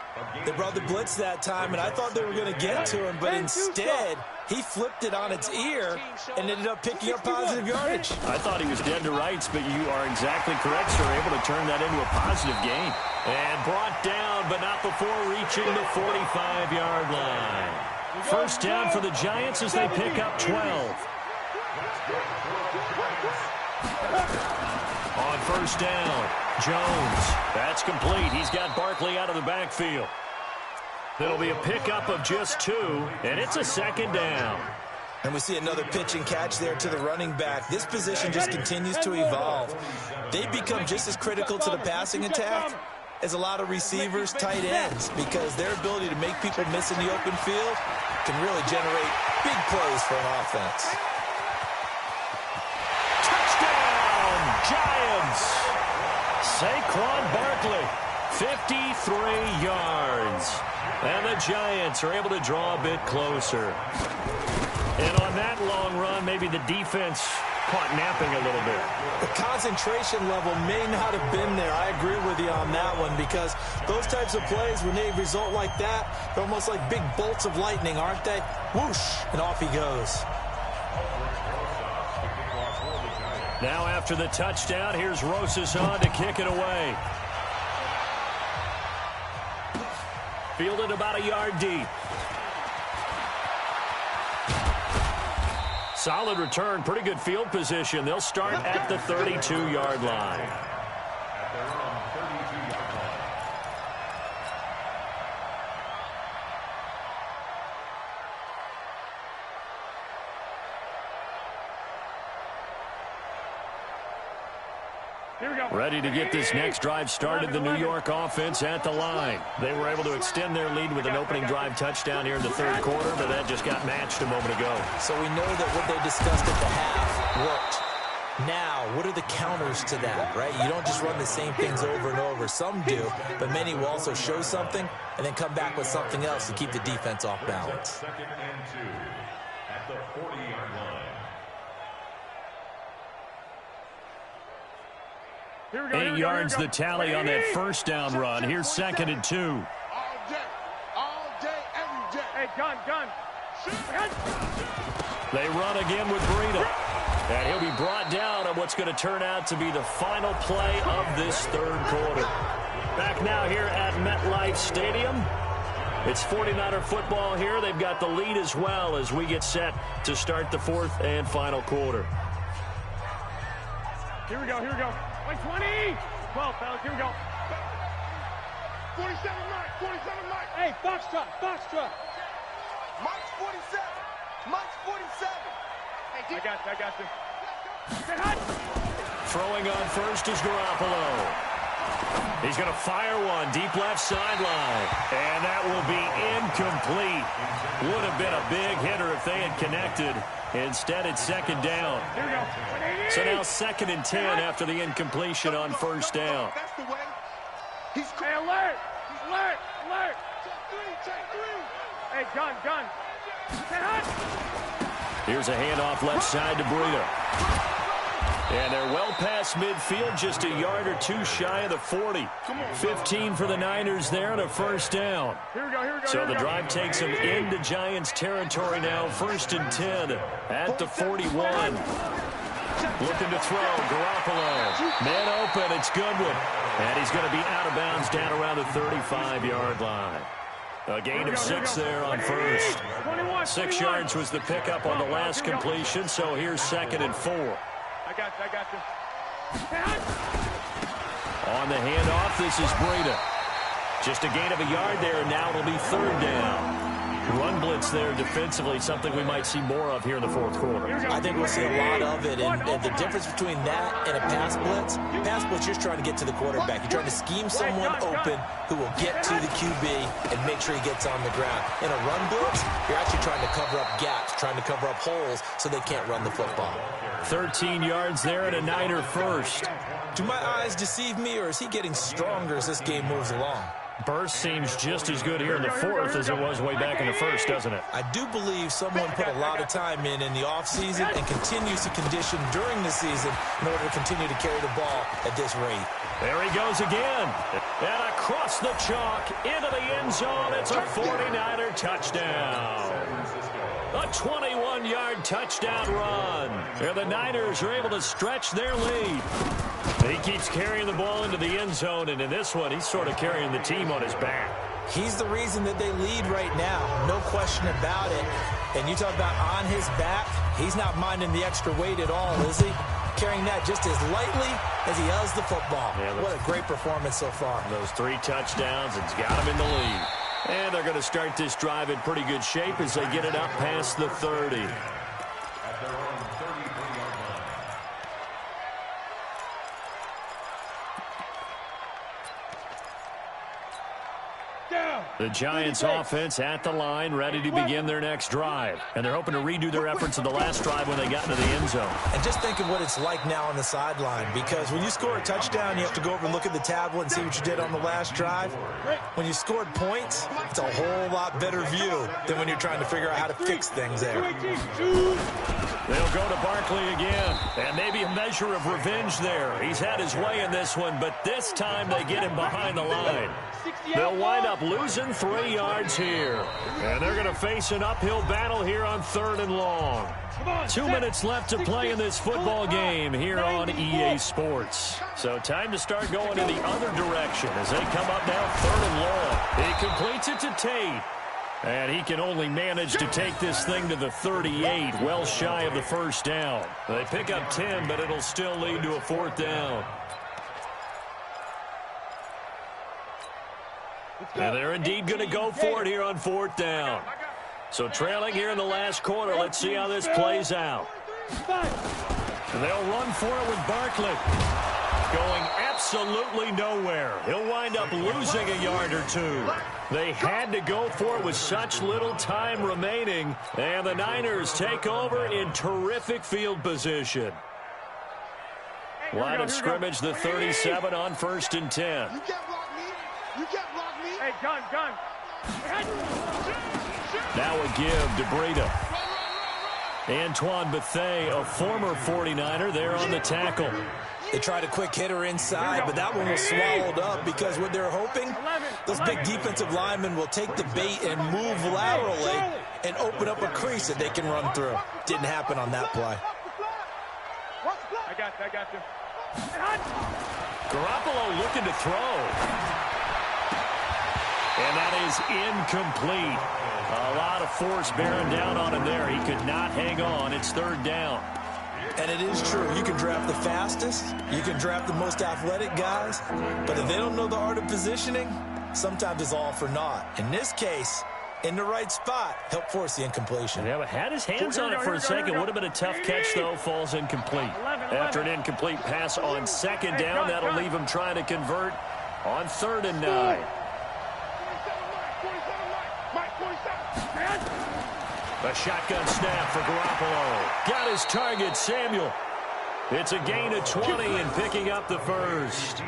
They brought the blitz that time, and I thought they were going to get to him, but instead, he flipped it on its ear and ended up picking up positive yardage. I thought he was dead to rights, but you are exactly correct, sir. Able to turn that into a positive gain. And brought down, but not before reaching the 45-yard line. First down for the Giants as they pick up 12. On first down, Jones. That's complete. He's got Barkley out of the backfield. That'll be a pickup of just 2, and it's a second down. And we see another pitch and catch there to the running back. This position just continues to evolve. They become just as critical to the passing attack as a lot of receivers, tight ends, because their ability to make people miss in the open field can really generate big plays for an offense. Touchdown, Giants! Saquon Barkley, 53 yards. And the Giants are able to draw a bit closer. And on that long run, maybe the defense caught napping a little bit. The concentration level may not have been there. I agree with you on that one, because those types of plays, when they result like that, they're almost like big bolts of lightning, aren't they? Whoosh, and off he goes. Now after the touchdown, here's Rosas on to kick it away. Fielded about a yard deep. Solid return, pretty good field position. They'll start at the 32-yard line. At their own 32-yard line. Here we go. Ready to get this next drive started, the New York offense at the line. They were able to extend their lead with an opening drive touchdown here in the third quarter, but that just got matched a moment ago. So we know that what they discussed at the half worked. Now, what are the counters to that, right? You don't just run the same things over and over. Some do, but many will also show something and then come back with something else to keep the defense off balance. Second and 2 at the 40-yard line. 8 yards the tally on that first down run. Here's second and 2. All day, every day. Hey, gun. They run again with Breida. And he'll be brought down on what's going to turn out to be the final play of this third quarter. Back now here at MetLife Stadium. It's 49er football here. They've got the lead as well as we get set to start the fourth and final quarter. Here we go. Like 20. 12, fellas, here we go. 47 Mike. Hey, Foxtrot. Mike's 47. Hey, I got you. Get hot. Throwing on first is Garoppolo. He's going to fire one deep left sideline. And that will be incomplete. Would have been a big hitter if they had connected. Instead, it's second down. Here we go. So now second and 10 after the incompletion on first down. That's the way. He's Hey, alert. Check three. Hey, gun. Get hot. Here's a handoff left side to Breida. And they're well past midfield, just a yard or two shy of the 40. 15 for the Niners there and a first down. Here we go. So the drive takes them into Giants territory now, first and 10 at the 41. Looking to throw, Garoppolo. Man open, it's Goodwin. And he's going to be out of bounds down around the 35-yard line. A gain of 6 there on first. 6 yards was the pickup on the last completion, so here's second and 4. I got you. On the handoff, this is Breida. Just a gain of a yard there, and now it'll be third down. Run blitz there defensively, something we might see more of here in the fourth quarter. I think we'll see a lot of it, and the difference between that and a pass blitz, you're just trying to get to the quarterback. You're trying to scheme someone open who will get to the QB and make sure he gets on the ground. In a run blitz, you're actually trying to cover up gaps, trying to cover up holes so they can't run the football. 13 yards there and a Niner first. Do my eyes deceive me, or is he getting stronger as this game moves along? Burst seems just as good here in the fourth as it was way back in the first, doesn't it? I do believe someone put a lot of time in the offseason and continues to condition during the season in order to continue to carry the ball at this rate. There he goes again. And across the chalk into the end zone. It's a 49er touchdown. A 21-yard touchdown run. And the Niners are able to stretch their lead. He keeps carrying the ball into the end zone, and in this one, he's sort of carrying the team on his back. He's the reason that they lead right now, no question about it. And you talk about on his back, he's not minding the extra weight at all, is he? Carrying that just as lightly as he does the football. Yeah, what a great performance so far. Those 3 touchdowns, it's got him in the lead. And they're going to start this drive in pretty good shape as they get it up past the 30. The Giants offense at the line, ready to begin their next drive. And they're hoping to redo their efforts of the last drive when they got into the end zone. And just think of what it's like now on the sideline, because when you score a touchdown, you have to go over and look at the tablet and see what you did on the last drive. When you scored points, it's a whole lot better view than when you're trying to figure out how to fix things there. They'll go to Barkley again, and maybe a measure of revenge there. He's had his way in this one, but this time they get him behind the line. They'll wind up losing 3 yards here. And they're going to face an uphill battle here on 3rd and long. 2 minutes left to play in this football game here on EA Sports. So time to start going in the other direction as they come up now 3rd and long. He completes it to Tate. And he can only manage to take this thing to the 38, well shy of the first down. They pick up 10, but it'll still lead to a 4th down. And they're indeed going to go for it here on 4th down. So trailing here in the last quarter. Let's see how this plays out. And they'll run for it with Barkley. Going absolutely nowhere. He'll wind up losing a yard or 2. They had to go for it with such little time remaining. And the Niners take over in terrific field position. Line of scrimmage, the 37 on 1st and 10. Hey, gun. Now a give to Breida. Antoine Bethea, a former 49er, there on the tackle. They tried a quick hitter inside, but that one was swallowed up because what they're hoping, those big defensive linemen will take the bait and move laterally and open up a crease that they can run through. Didn't happen on that play. I got you. Garoppolo looking to throw. And that is incomplete. A lot of force bearing down on him there. He could not hang on. It's 3rd down. And it is true. You can draft the fastest. You can draft the most athletic guys. But if they don't know the art of positioning, sometimes it's all for naught. In this case, in the right spot, help force the incompletion. Yeah, but had his hands on it for a second. Would have been a tough catch, though. Falls incomplete. After an incomplete pass on 2nd down, that'll leave him trying to convert on 3rd and 9. A shotgun snap for Garoppolo. Got his target, Samuel. It's a gain of 20 and picking up the first.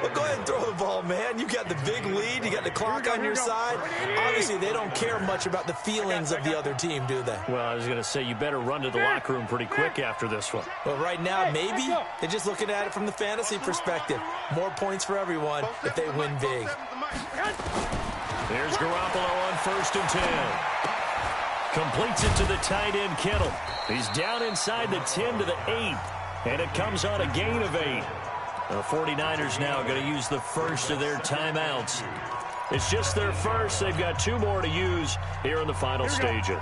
Well, go ahead and throw the ball, man. You got the big lead. You got the clock on your side. Obviously, they don't care much about the feelings of the other team, do they? Well, I was going to say, you better run to the locker room pretty quick after this one. Well, right now, maybe. They're just looking at it from the fantasy perspective. More points for everyone if they win big. There's Garoppolo on 1st and 10. Completes it to the tight end, Kittle. He's down inside the 10 to the 8. And it comes on a gain of 8. The 49ers now going to use the first of their timeouts. It's just their first. They've got 2 more to use here in the final stages.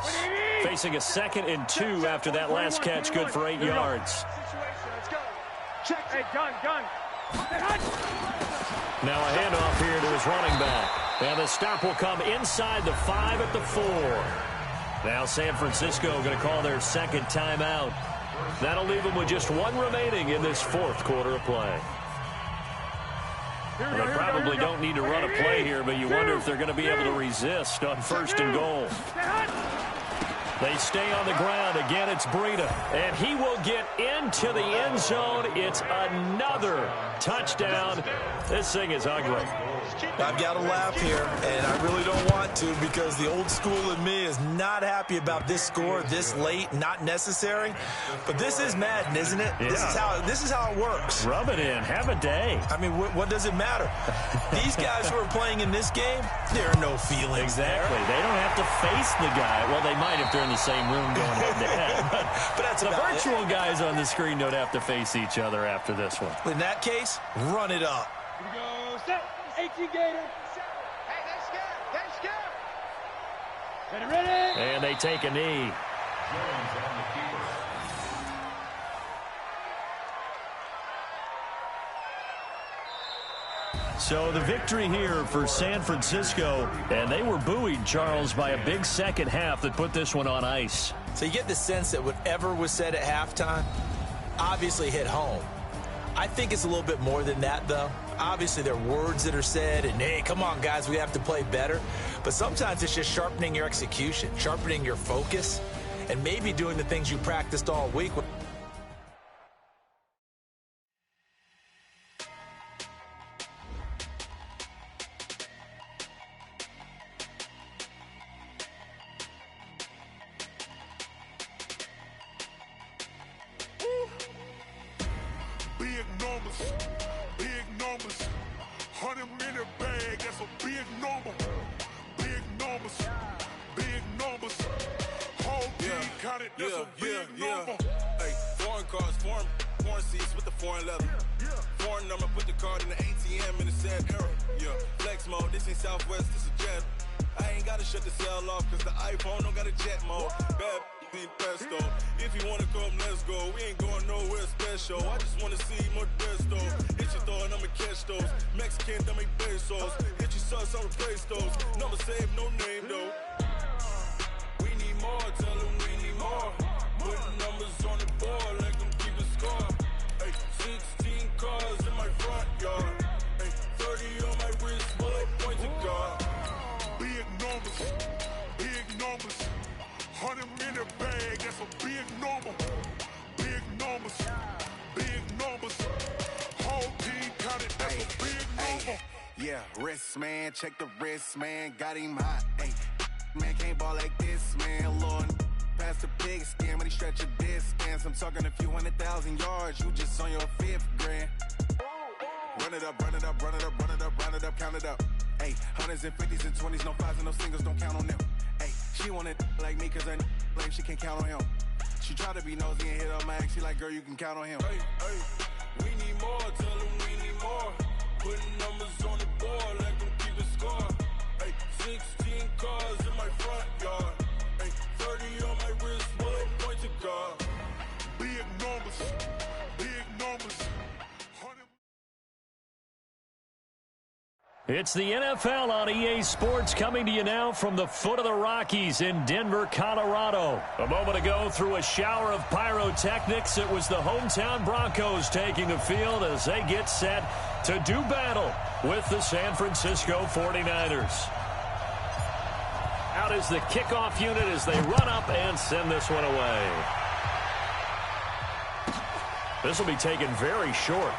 Facing a 2nd and 2 after that last catch, good for 8 yards. Check. Hey, gun. Now a handoff here to his running back. And the stop will come inside the 5 at the 4. Now San Francisco going to call their second timeout. That'll leave them with just one remaining in this fourth quarter of play. Well, they probably don't need to run a play here, but you wonder if they're going to be able to resist on first and goal. They stay on the ground. Again, it's Breida. And he will get into the end zone. It's another touchdown. This thing is ugly. I've got to laugh here, and I really don't want to because the old school in me is not happy about this score this late, not necessary. But this is Madden, isn't it? Yeah. This is how it works. Rub it in. Have a day. I mean, what does it matter? These guys who are playing in this game, there are no feelings. Exactly. They don't have to face the guy. Well, they might if they're in the same room going head-to-head. But that's the virtual guys on the screen don't have to face each other after this one. In that case, run it up. Here we go. Set. 18 Gator. Hey, they're scared. They're scared. Ready. And they take a knee. So the victory here for San Francisco, and they were buoyed, Charles, by a big second half that put this one on ice. So you get the sense that whatever was said at halftime obviously hit home. I think it's a little bit more than that, though. Obviously, there are words that are said, and, hey, come on, guys, we have to play better. But sometimes it's just sharpening your execution, sharpening your focus, and maybe doing the things you practiced all week. Big numbers, 100-minute bag, that's a big number. Big numbers, whole team counted, that's a big number. Hey, foreign cars, foreign seats with the foreign leather. Foreign number, put the card in the ATM in the sad era. Yeah, flex mode, this ain't Southwest, this is Jet. I ain't gotta shut the cell off, cause the iPhone don't got a jet mode. Bad need pesto. If you wanna come, let's go. We ain't going nowhere special. I just wanna see more Modesto. Hit your throw and I'ma catch those. Mexican, dummy pesos. Hit your sauce, I'll replace those. Number save, no name though. We need more, tell them we need more. Putting numbers on the board, let them keep the score. Hey, 16 cars in my front yard. Hey, 30 on my wrist, bullet point to God. Big numbers, 100-minute bag, that's a big number. Big numbers, whole team counted, that's a big number. Yeah, wrist man, check the wrist man, got him hot. Ay, man can't ball like this, man. Lord, past the pig skin when he stretch a distance. I'm talking a few 100,000 yards, you just on your 5th grand. Run it up, count it up. Ay, 100s and 50s and 20s, no 5s and no singles, don't count on them. Ay, she wanted like me cause her like she can't count on him. She tried to be nosy and hit up my ex, she like, girl, you can count on him. Hey, we need more, tell them we need more. Putting numbers on the board, let them keep the score. Hey, 16 cars in my front yard. Hey, 30 on my wrist, bullet point to God. Big numbers. It's the NFL on EA Sports coming to you now from the foot of the Rockies in Denver, Colorado. A moment ago, through a shower of pyrotechnics, it was the hometown Broncos taking the field as they get set to do battle with the San Francisco 49ers. Out is the kickoff unit as they run up and send this one away. This will be taken very short.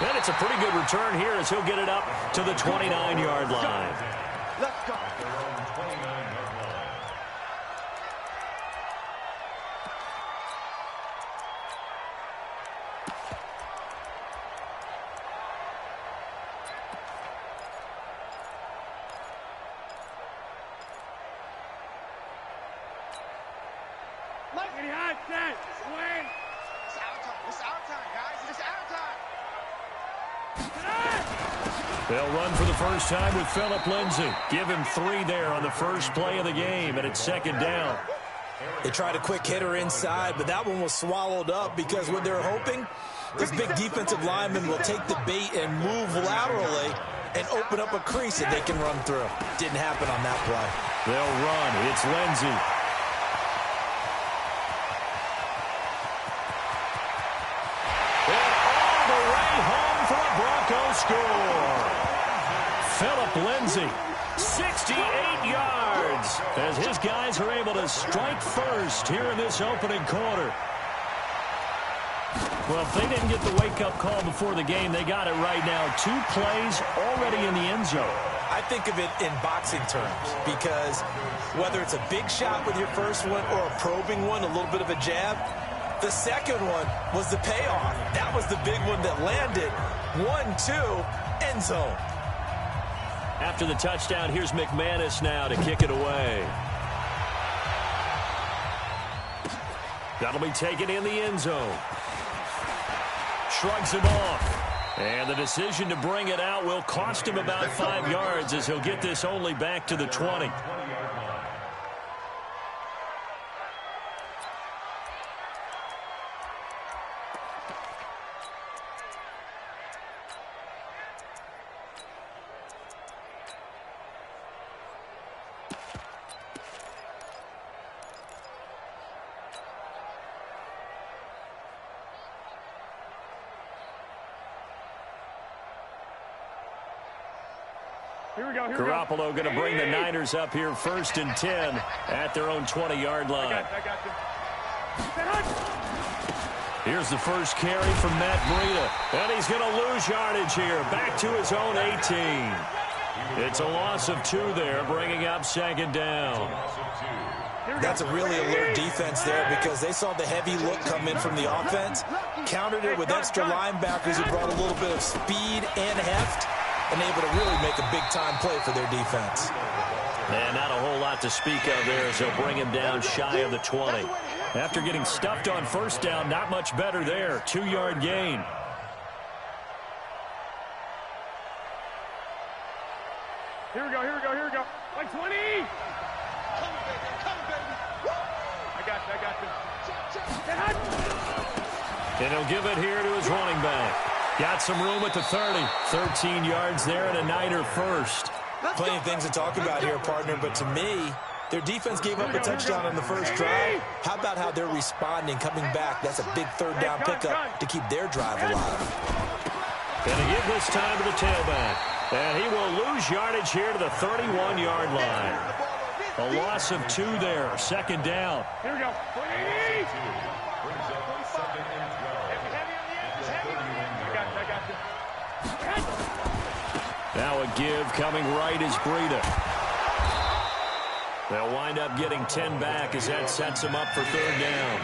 And it's a pretty good return here as he'll get it up to the 29-yard line. Let's go. Getting hot, set, swing. It's our time, guys. It's our time. They'll run for the first time with Phillip Lindsay. Give him 3 there on the first play of the game, and it's second down. They tried a quick hitter inside, but that one was swallowed up because what they're hoping, this big defensive lineman will take the bait and move laterally and open up a crease that they can run through. Didn't happen on that play. They'll run. It's Lindsey. And all the way home for a Bronco score. Phillip Lindsey, 68 yards, as his guys are able to strike first here in this opening quarter. Well, if they didn't get the wake-up call before the game, they got it right now. 2 plays already in the end zone. I think of it in boxing terms because whether it's a big shot with your first one or a probing one, a little bit of a jab, the second one was the payoff. That was the big one that landed. 1-2, end zone. After the touchdown, here's McManus now to kick it away. That'll be taken in the end zone. Shrugs him off. And the decision to bring it out will cost him about 5 yards as he'll get this only back to the 20. Garoppolo going to bring the Niners up here 1st and 10 at their own 20-yard line. I got you. Here's the first carry from Matt Breida. And he's going to lose yardage here. Back to his own 18. It's a loss of 2 there, bringing up 2nd down. That's a really alert defense there because they saw the heavy look come in from the offense, countered it with extra linebackers who brought a little bit of speed and heft, and able to really make a big-time play for their defense. And not a whole lot to speak of there as they'll bring him down shy of the 20. After getting stuffed on 1st down, not much better there. 2-yard gain. Here we go. Like 20! Come, baby. I got you. And he'll give it here to his running back. Got some room at the 30. 13 yards there and a Niner first. Plenty of things to talk about here, partner, but to me, their defense gave up a touchdown on the first drive. How about how they're responding, coming back? That's a big 3rd down pickup to keep their drive alive. Going to give this time to the tailback. And he will lose yardage here to the 31-yard line. A loss of 2 there. 2nd down. Here we go. Now a give coming right is Breida. They'll wind up getting 10 back as that sets them up for 3rd down.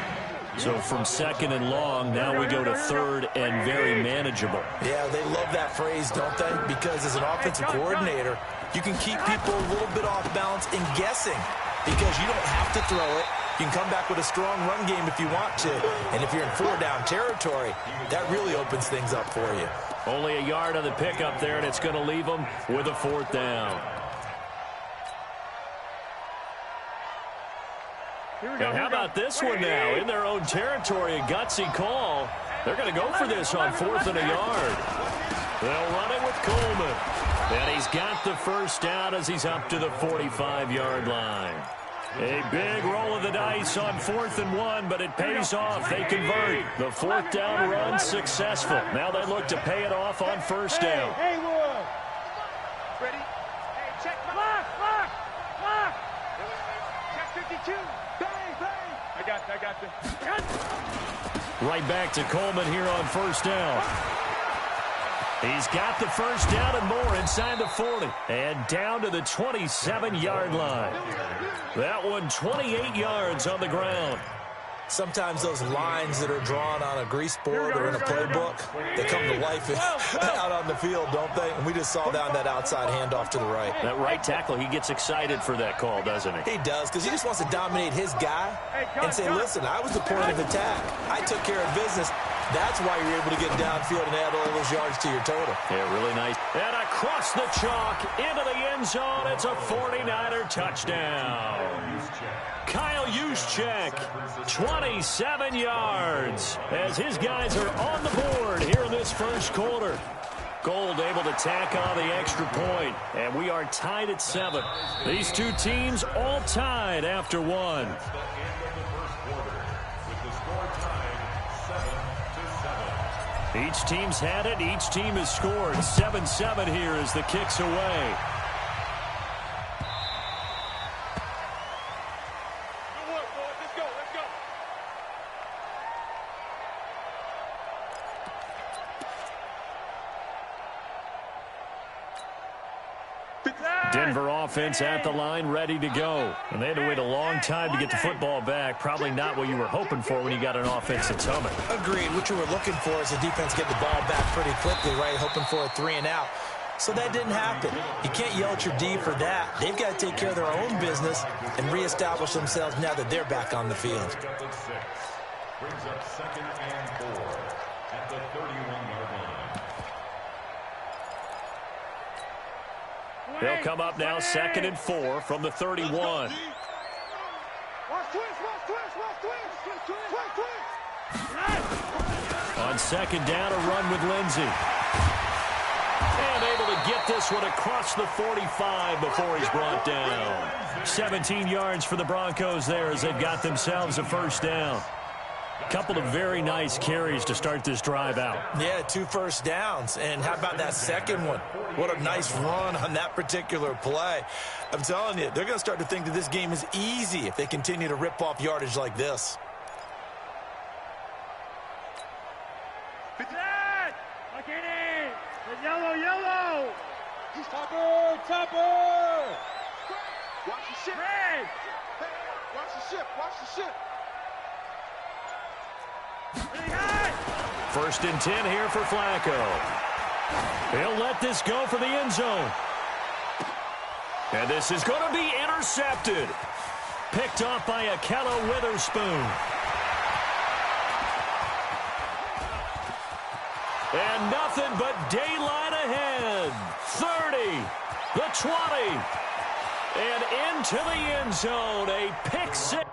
So from 2nd and long, now we go to 3rd and very manageable. Yeah, they love that phrase, don't they? Because as an offensive coordinator, you can keep people a little bit off balance and guessing because you don't have to throw it. You can come back with a strong run game if you want to. And if you're in 4-down territory, that really opens things up for you. Only a yard on the pickup there, and it's going to leave them with a 4th down. And how about this one now? In their own territory, a gutsy call. They're going to go for this on 4th and a yard. They'll run it with Coleman. And he's got the 1st down as he's up to the 45-yard line. A big roll of the dice on 4th and 1, but it pays off. They convert. The 4th down run successful. Now they look to pay it off on 1st down. Hey, Wood. Ready? Hey, check. Lock. Check 52. Bang. I got you. Right back to Coleman here on 1st down. He's got the 1st down and more inside the 40. And down to the 27-yard line. That one 28 yards on the ground. Sometimes those lines that are drawn on a grease board or in a playbook, they come to life out on the field, don't they? And we just saw down that outside handoff to the right. That right tackle, he gets excited for that call, doesn't he? He does, because he just wants to dominate his guy and say, listen, I was the point of attack. I took care of business. That's why you're able to get downfield and add all those yards to your total. Yeah, really nice. And across the chalk, into the end zone, it's a 49er touchdown. Kyle Juszczyk, 27 yards, as his guys are on the board here in this first quarter. Gold able to tack on the extra point, and we are tied at 7. These two teams all tied after one. Each team's had it. Each team has scored. 7-7 here as the kick's away. Denver offense at the line, ready to go. And they had to wait a long time to get the football back. Probably not what you were hoping for when you got an offense that's humming. Agreed. What you were looking for is the defense get the ball back pretty quickly, right? Hoping for a 3-and-out. So that didn't happen. You can't yell at your D for that. They've got to take care of their own business and reestablish themselves now that they're back on the field. Brings up 2nd and 4 at the 31-yard line. They'll come up now 2nd and 4 from the 31. On 2nd down, a run with Lindsey. And able to get this one across the 45 before he's brought down. 17 yards for the Broncos there as they've got themselves a first down. Couple of very nice carries to start this drive out. Yeah, 2 first downs. And how about that second one? What a nice run on that particular play. I'm telling you, they're going to start to think that this game is easy if they continue to rip off yardage like this. Yellow. Topper. Watch the ship. Hey, watch the ship. First and 10 here for Flacco. He'll let this go for the end zone. And this is going to be intercepted. Picked off by Akello Witherspoon. And nothing but daylight ahead. 30, the 20, and into the end zone. A pick six.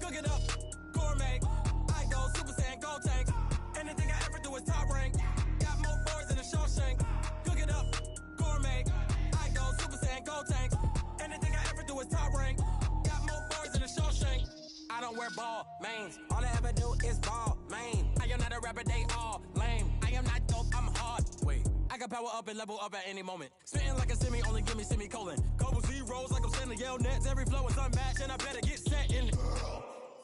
Cook it up, gourmet. I go Super Saiyan, go tank. Anything I ever do is top rank. Got more boards than a Shawshank. Cook it up, gourmet. I go Super Saiyan, go tank. Anything I ever do is top rank. Got more boards than a Shawshank. I don't wear ball mains. All I ever do is ball main. I am not a rapper, they all lame. I am not dope, I'm hard. Wait, I can power up and level up at any moment. Spitting like a semi, only give me semicolon. Couple zeros like I'm sending yell nets. Every flow is unmatched and I better get set in.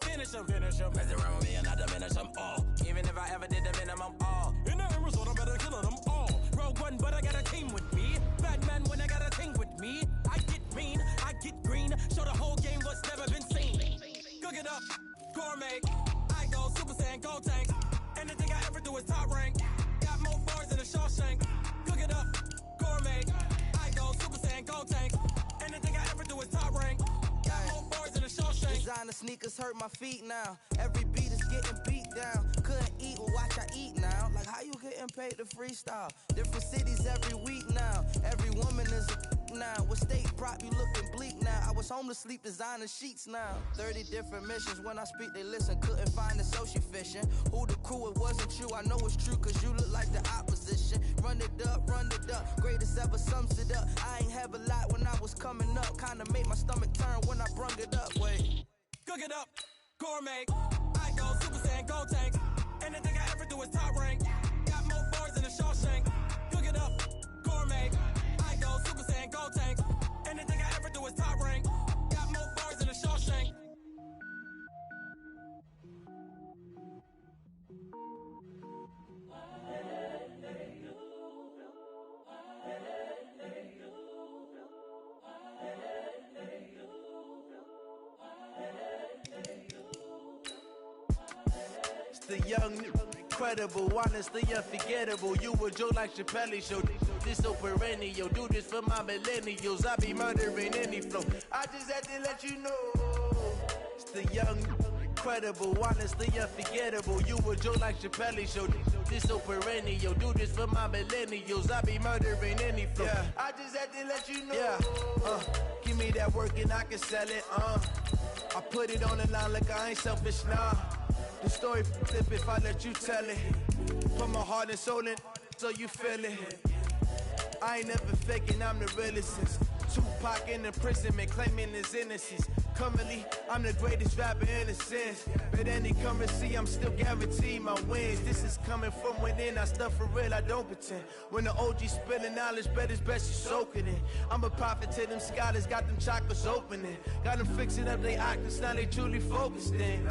Finish them. Mess around with me and I diminish them all. Even if I ever did the minimum all. In the result, I'm better killing them all. Rogue One, but I got a team with me. Batman when I got a team with me. I get mean, I get green. Show the whole game what's never been seen. Cook it up, gourmet. I go Super Saiyan, go tank. Anything I ever do is top rank. Got more bars than a Shawshank. Cook it up, gourmet. I go Super Saiyan, go tank. Anything I ever do is top rank. Got more bars than a Shawshank. Designer sneakers hurt my feet now. Every beat is getting beat down. Couldn't eat, well watch I eat now. Like how you getting paid to freestyle? Different cities every week now. Every woman is a now. With state prop, you looking bleak now. I was home to sleep, designer sheets now. 30 different missions. When I speak, they listen. Couldn't find the social fishing. Who the crew, it wasn't you. I know it's true, cause you look like the opposition. Run it up. Greatest ever sums it up. I ain't have a lot when I was coming up. Kinda made my stomach turn when I brung it up. Wait. Cook it up, gourmet. I go Super Saiyan, go tank. Anything I ever do is top rank. Got more bars than a Shawshank. Cook it up, gourmet. I go Super Saiyan, go tank. Anything the young, incredible, honestly unforgettable. You a joke like Chappelle Show. This so perennial. Do this for my millennials. I be murdering any flow. I just had to let you know. It's the young, incredible, honestly unforgettable. You a joke like Chappelle Show. This so perennial. Do this for my millennials. I be murdering any flow. Yeah. I just had to let you know. Yeah. Give me that work and I can sell it. I put it on the line like I ain't selfish, nah. The story flip if I let you tell it. Put my heart and soul in so you feel it. I ain't never faking, I'm the realest since Tupac in imprisonment, claiming his innocence. Currently, I'm the greatest rapper in a sense. But any currency, I'm still guaranteed my wins. This is coming from within, I stuff for real, I don't pretend. When the OG spilling knowledge, bet it's best you soak it in. I'm a prophet to them scholars, got them chakras opening. Got them fixing up their octaves, now they truly focused in.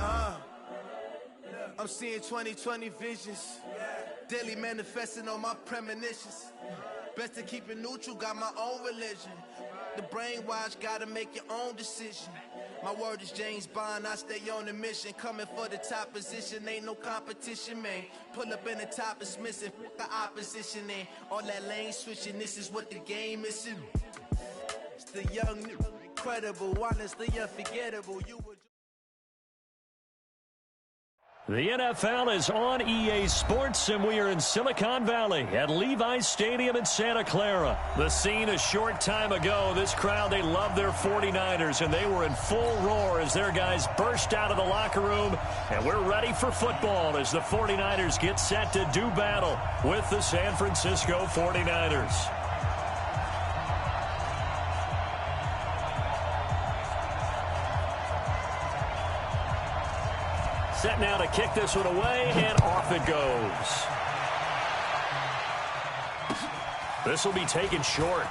I'm seeing 2020 visions. Daily manifesting on my premonitions. Best to keep it neutral, got my own religion. The brainwash, gotta make your own decision. My word is James Bond, I stay on a mission. Coming for the top position, ain't no competition, man. Pull up in the top is missing, the opposition ain't. All that lane switching, this is what the game is. It's the young, incredible, honestly unforgettable. The NFL is on EA Sports, and we are in Silicon Valley at Levi's Stadium in Santa Clara. The scene a short time ago, this crowd, they love their 49ers, and they were in full roar as their guys burst out of the locker room, and we're ready for football as the 49ers get set to do battle with the San Francisco 49ers. Set now to kick this one away, and off it goes. This will be taken short.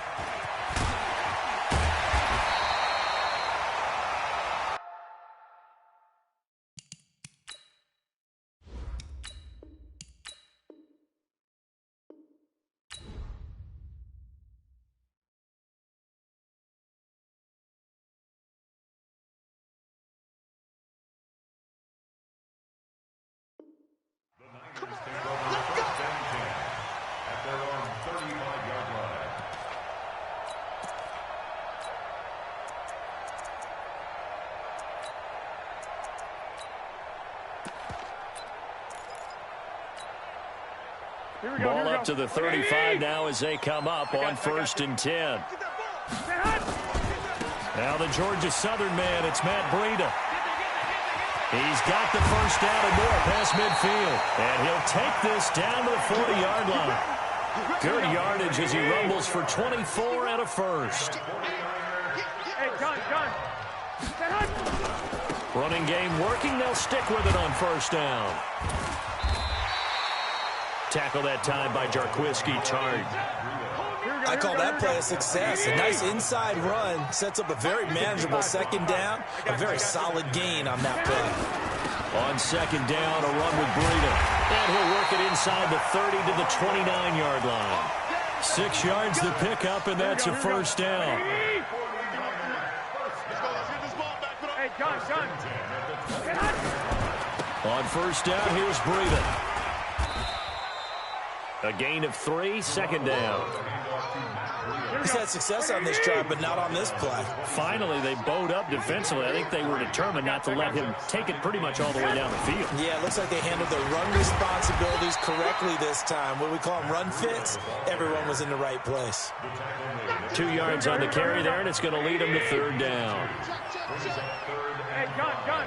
Ball up to the 35 now as they come up on 1st and 10. Now the Georgia Southern man, it's Matt Breida. He's got the first down and more past midfield. And he'll take this down to the 40-yard line. Good yardage as he rumbles for 24 and a first. Hey, John. Running game working. They'll stick with it on 1st down. Tackle that time by Jarquiski Tart. I call that play a success. A nice inside run sets up a very manageable 2nd down. A very solid gain on that play. On 2nd down, a run with Breida. And he'll work it inside the 30 to the 29-yard line. 6 yards the pickup, and that's a 1st down. Hey, John. On 1st down, here's Breida. A gain of 3, 2nd down. He's had success on this drive, but not on this play. Finally, they bowed up defensively. I think they were determined not to let him take it pretty much all the way down the field. Yeah, it looks like they handled their run responsibilities correctly this time. What we call them run fits, everyone was in the right place. 2 yards on the carry there, and it's going to lead them to 3rd down. Hey, John.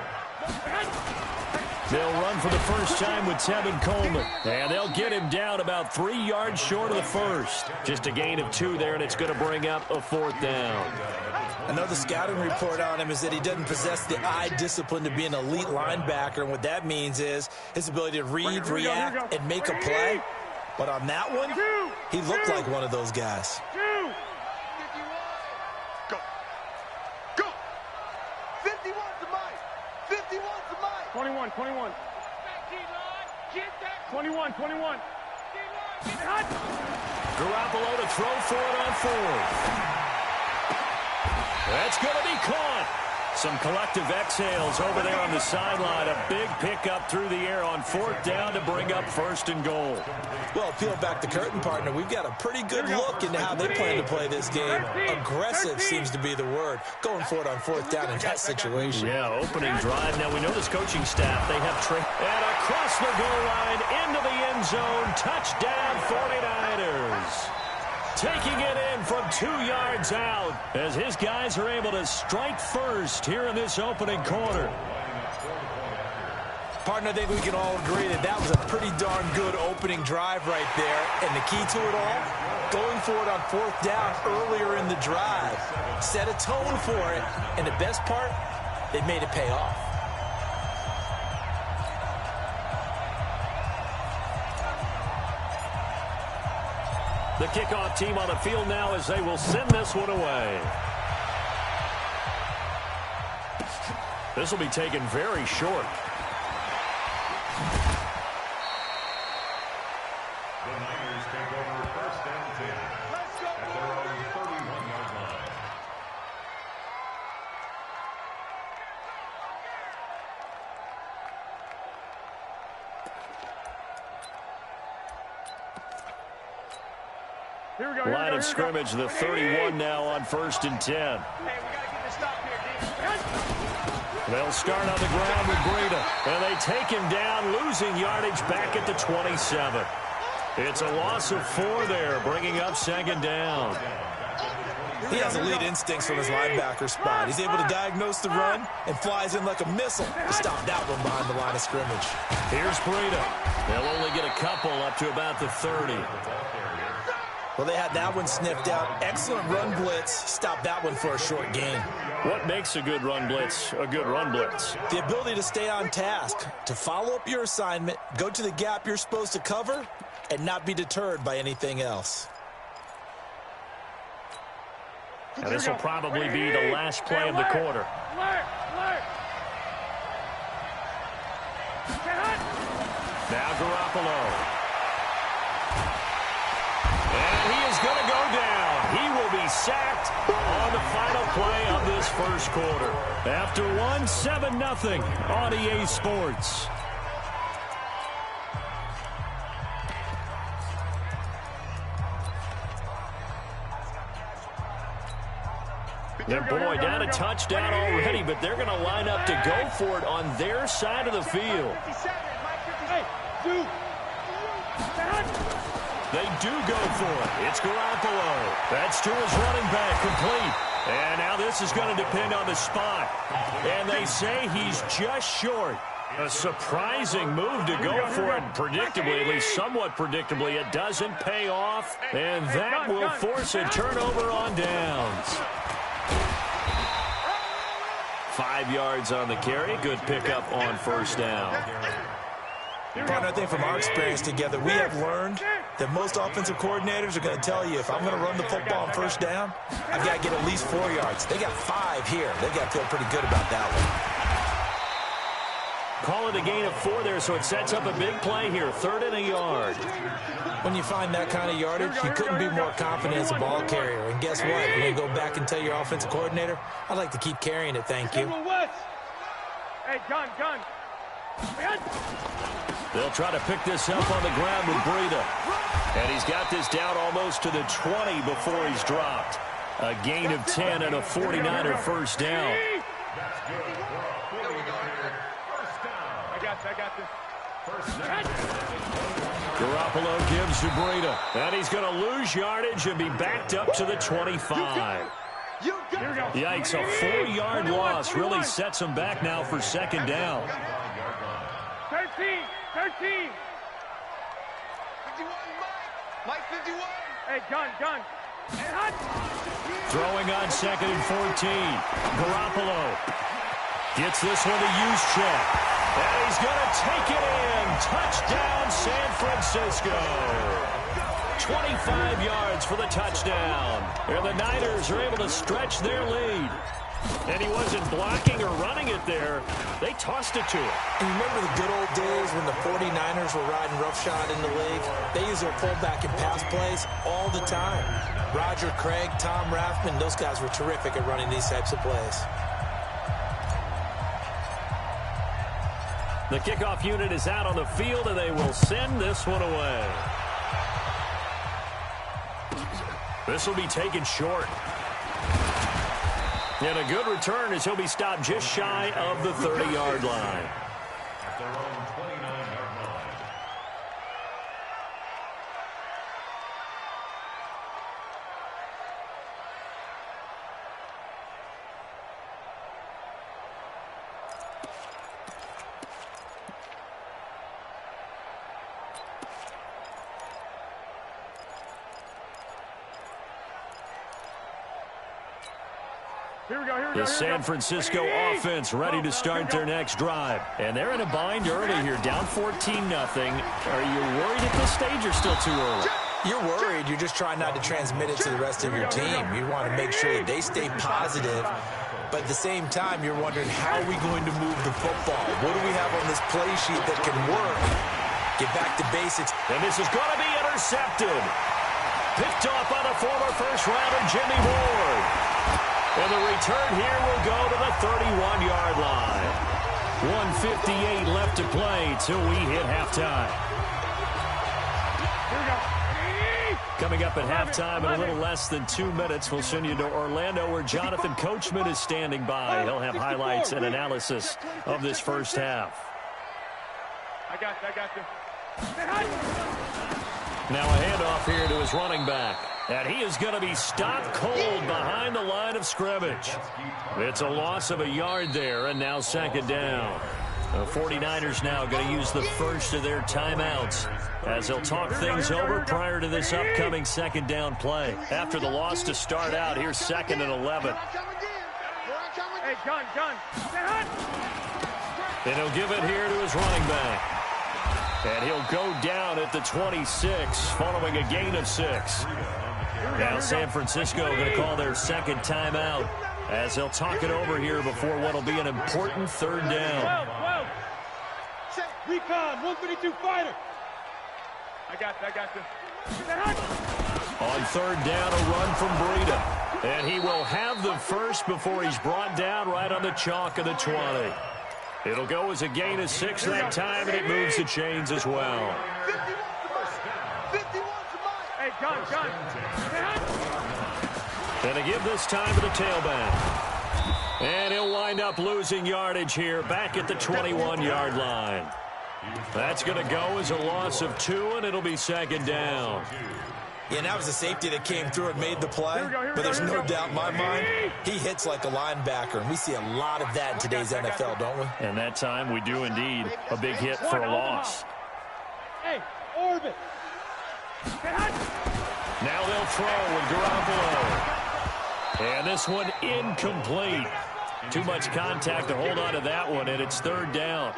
They'll run for the first time with Tevin Coleman. And they'll get him down about 3 yards short of the first. Just a gain of 2 there, and it's going to bring up a 4th down. I know the scouting report on him is that he doesn't possess the eye discipline to be an elite linebacker. And what that means is his ability to read, react, and make a play. But on that one, he looked like one of those guys. Go. 51's the mic. 51's the mic. 21. 21. Garoppolo to throw for it on 4th. That's going to be caught. Some collective exhales over there on the sideline. A big pickup through the air on 4th down to bring up 1st and goal. Well, peel back the curtain, partner. We've got a pretty good look into how they plan to play this game. Aggressive seems to be the word. Going for it on 4th down in that situation. Yeah, opening drive. Now, we know this coaching staff, they have and across the goal line, into the end zone. Touchdown, 49ers. Taking it in from 2 yards out as his guys are able to strike first here in this opening quarter. Partner, I think we can all agree that that was a pretty darn good opening drive right there. And the key to it all, going for it on 4th down earlier in the drive. Set a tone for it. And the best part, they made it pay off. The kickoff team on the field now as they will send this one away. This will be taken very short. The Niners take over 1st and 10 at their own 31-yard line. Line of scrimmage, the 31 now on 1st and 10. Hey, we got to get this stop here, They'll start on the ground with Breida, and they take him down, losing yardage back at the 27. It's a loss of 4 there, bringing up 2nd down. He has elite instincts from his linebacker spot. He's able to diagnose the run and flies in like a missile to stop that one behind the line of scrimmage. Here's Breida. They'll only get a couple up to about the 30. Well, they had that one sniffed out. Excellent run blitz. Stop that one for a short gain. What makes a good run blitz a good run blitz? The ability to stay on task, to follow up your assignment, go to the gap you're supposed to cover, and not be deterred by anything else. And this will probably be the last play of the quarter. Now Garoppolo. And he is going to go down. He will be sacked on the final play of this first quarter. After 7-0 on EA Sports. And boy, down a touchdown already, but they're going to line up to go for it on their side of the field. They do go for it. It's Garoppolo. That's to his running back, complete. And now this is going to depend on the spot. And they say he's just short. A surprising move to go for it. Predictably, at least somewhat predictably, it doesn't pay off. And that will force a turnover on downs. 5 yards on the carry. Good pickup on first down. But I think from our experience together, we have learned that most offensive coordinators are going to tell you, if I'm going to run the football on first down, I've got to get at least 4 yards. They got 5 here. They've got to feel pretty good about that one. Call it a gain of 4 there, so it sets up a big play here. 3rd and a yard. When you find that kind of yardage, you couldn't be more confident as a ball carrier. And guess what? You're going to go back and tell your offensive coordinator, I'd like to keep carrying it, thank you. Hey, gun. They'll try to pick this up on the ground with Breida. And he's got this down almost to the 20 before he's dropped. A gain of 10 and a 49er first down. I got this. Garoppolo gives to Breida. And he's going to lose yardage and be backed up to the 25. Yikes, a 4-yard loss really sets him back now for 2nd down. 13. 51, Mike 51. Hey, gun. Throwing on 2nd and 14. Garoppolo gets this one to use check. And he's going to take it in. Touchdown, San Francisco. 25 yards for the touchdown. And the Niners are able to stretch their lead. And he wasn't blocking or running it there. They tossed it to him. And remember the good old days when the 49ers were riding roughshod in the league? They used their fullback in pass plays all the time. Roger Craig, Tom Rathman, those guys were terrific at running these types of plays. The kickoff unit is out on the field, and they will send this one away. This will be taken short. And a good return as he'll be stopped just shy of the 30-yard line. At their own 29-yard line. The San Francisco offense ready to start their next drive. And they're in a bind early here, down 14-0. Are you worried at this stage or still too early? You're worried. You're just trying not to transmit it to the rest of your team. You want to make sure that they stay positive. But at the same time, you're wondering, how are we going to move the football? What do we have on this play sheet that can work? Get back to basics. And this is going to be intercepted. Picked off by the former first-rounder Jimmy Ward. And the return here will go to the 31-yard line. 1:58 left to play till we hit halftime. Here we go. Coming up at halftime in a little less than 2 minutes, we'll send you to Orlando where Jonathan Coachman is standing by. He'll have highlights and analysis of this first half. I got you. Now a handoff here to his running back. And he is going to be stopped cold behind the line of scrimmage. It's a loss of a yard there, and now second down. The 49ers now going to use the first of their timeouts as they'll talk things over prior to this upcoming second down play. After the loss to start out, here's 2nd and 11. Hey, gun. And he'll give it here to his running back. And he'll go down at the 26 following a gain of 6. Now San Francisco going to call their second timeout as they'll talk it over here before what will be an important third down. 12. Recon, 132 fighter. I got you. On third down, a run from Breida. And he will have the first before he's brought down right on the chalk of the 20. It'll go as a gain of 6 that time, and it moves the chains as well. Hey, gun. And to give this time to the tailback. And he'll wind up losing yardage here back at the 21-yard line. That's going to go as a loss of 2, and it'll be second down. Yeah, and that was a safety that came through and made the play. But there's no doubt in my mind, he hits like a linebacker. And we see a lot of that in today's NFL, don't we? And that time we do indeed. A big hit for a loss. Hey, orbit. Now they'll throw with Garoppolo. And this one incomplete. Too much contact to hold on to that one, and it's third down.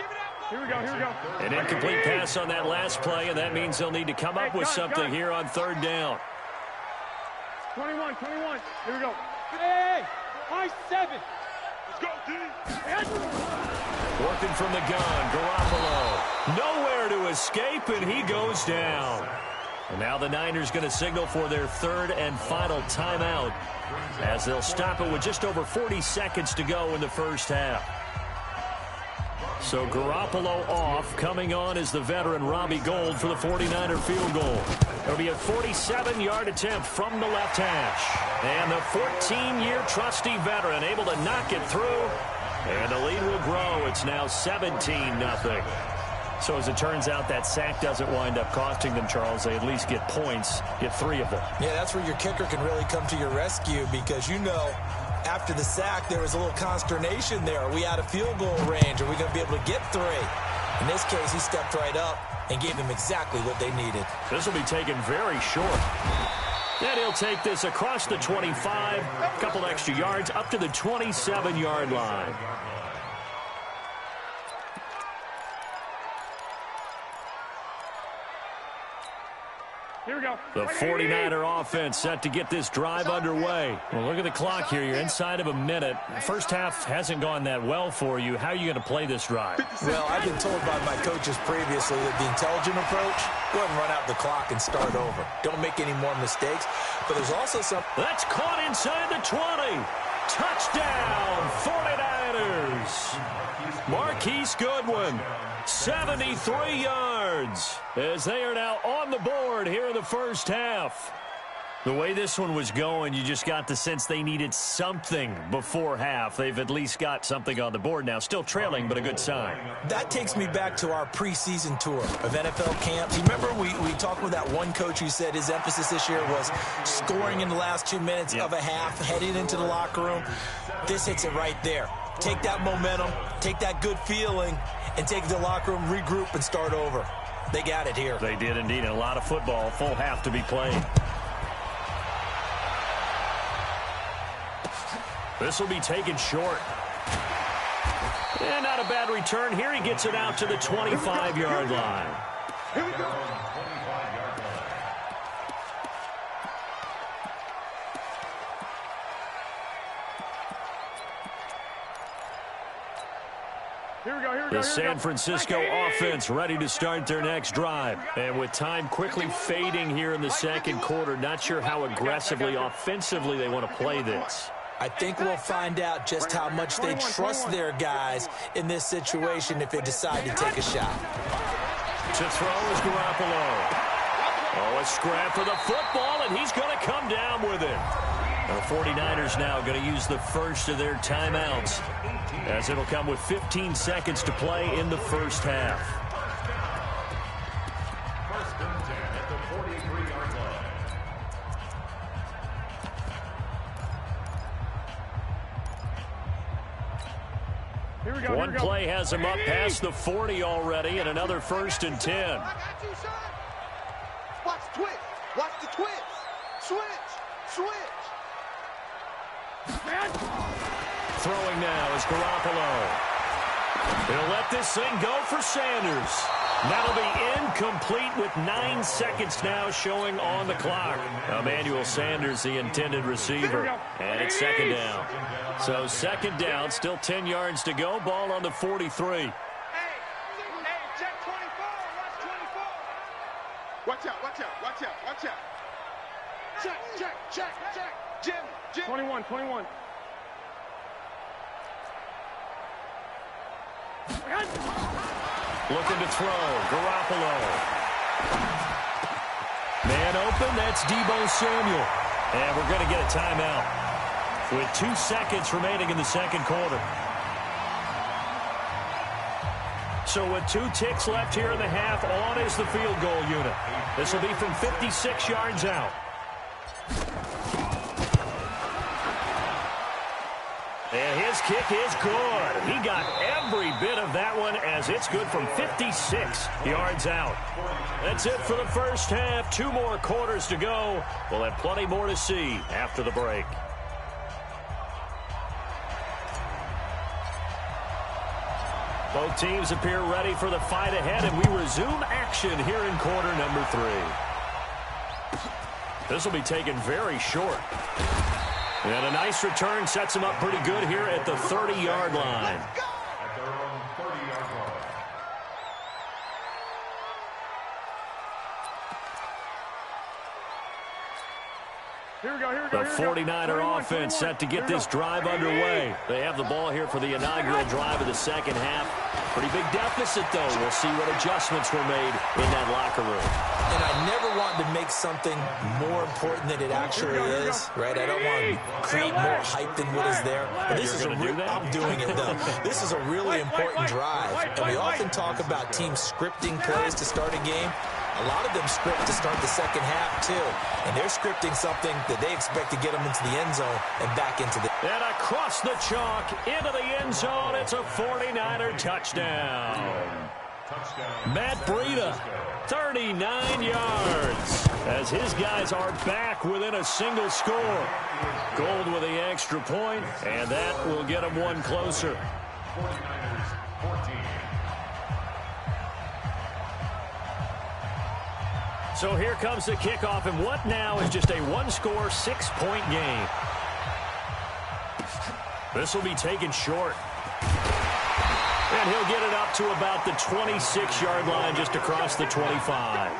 Here we go. An incomplete pass on that last play, and that means they'll need to come up with something here on third down. 21. Here we go. Hey, high 7. Let's go, D. Working from the gun, Garoppolo. Nowhere to escape, and he goes down. And now the Niners going to signal for their third and final timeout as they'll stop it with just over 40 seconds to go in the first half. So Garoppolo off. Coming on is the veteran Robbie Gould for the 49er field goal. It'll be a 47-yard attempt from the left hash. And the 14-year trusty veteran able to knock it through. And the lead will grow. It's now 17-0. So as it turns out, that sack doesn't wind up costing them, Charles. They at least get points, get 3 of them. Yeah, that's where your kicker can really come to your rescue because, you know, after the sack, there was a little consternation there. Are we out of field goal range? Are we going to be able to get 3? In this case, he stepped right up and gave them exactly what they needed. This will be taken very short. Then he'll take this across the 25, a couple extra yards, up to the 27-yard line. Here we go. The 49er offense set to get this drive underway. Well, look at the clock here. You're inside of a minute. First half hasn't gone that well for you. How are you going to play this drive? Well, I've been told by my coaches previously that the intelligent approach, go ahead and run out the clock and start over. Don't make any more mistakes. But there's also some... That's caught inside the 20. Touchdown, 49ers. 49ers. Marquise Goodwin, 73 yards, as they are now on the board here in the first half. The way this one was going, you just got the sense they needed something before half. They've at least got something on the board now. Still trailing, but a good sign. That takes me back to our preseason tour of NFL camps. You remember we talked with that one coach who said his emphasis this year was scoring in the last 2 minutes of a half, heading into the locker room. This hits it right there. Take that momentum, take that good feeling, and take the locker room, regroup, and start over. They got it here. They did indeed. A lot of football, full half to be played. This will be taken short. And not a bad return here. He gets it out to the 25-yard line. Here we go. The San Francisco offense ready to start their next drive. And with time quickly fading here in the second quarter, not sure how aggressively, offensively they want to play this. I think we'll find out just how much they trust their guys in this situation if they decide to take a shot. To throw is Garoppolo. Oh, a scrap for the football, and he's going to come down with it. The 49ers now going to use the first of their timeouts, as it'll come with 15 seconds to play in the first half. First and 10 at the 43-yard line. One play has him up past the 40 already, and another first and 10. I got you, son. Watch the twist. Watch the twist. Switch. Throwing now is Garoppolo. He'll let this thing go for Sanders. That'll be incomplete with 9 seconds now showing on the clock. Emmanuel Sanders, the intended receiver. And it's second down. So second down, still 10 yards to go. Ball on the 43. Hey, check 24. Watch 24. Watch out. Check. Jim. 21. Looking to throw. Garoppolo. Man open. That's Deebo Samuel. And we're going to get a timeout with 2 seconds remaining in the second quarter. So with 2 ticks left here in the half, on is the field goal unit. This will be from 56 yards out. And his kick is good. He got every bit of that one, as it's good from 56 yards out. That's it for the first half. 2 more quarters to go. We'll have plenty more to see after the break. Both teams appear ready for the fight ahead, and we resume action here in quarter number 3. This will be taken very short. And a nice return sets him up pretty good here at the 30-yard line. At their own 30-yard line. Here we go. The 49er offense set to get this drive underway. They have the ball here for the inaugural drive of the second half. Pretty big deficit, though. We'll see what adjustments were made in that locker room. And I never want to make something more important than it actually is, right? I don't want to create more hype than what is there. But this is I'm doing it, though. This is a really important drive. And we often talk about teams scripting plays to start a game. A lot of them script to start the second half, too. And they're scripting something that they expect to get them into the end zone and back into the... And across the chalk, into the end zone, it's a 49er touchdown. Matt Breida, 39 yards, as his guys are back within a single score. Gold with the extra point, and that will get them one closer. 49ers 14. So here comes the kickoff, and what now is just a one-score, 6-point game. This will be taken short. And he'll get it up to about the 26-yard line, just across the 25.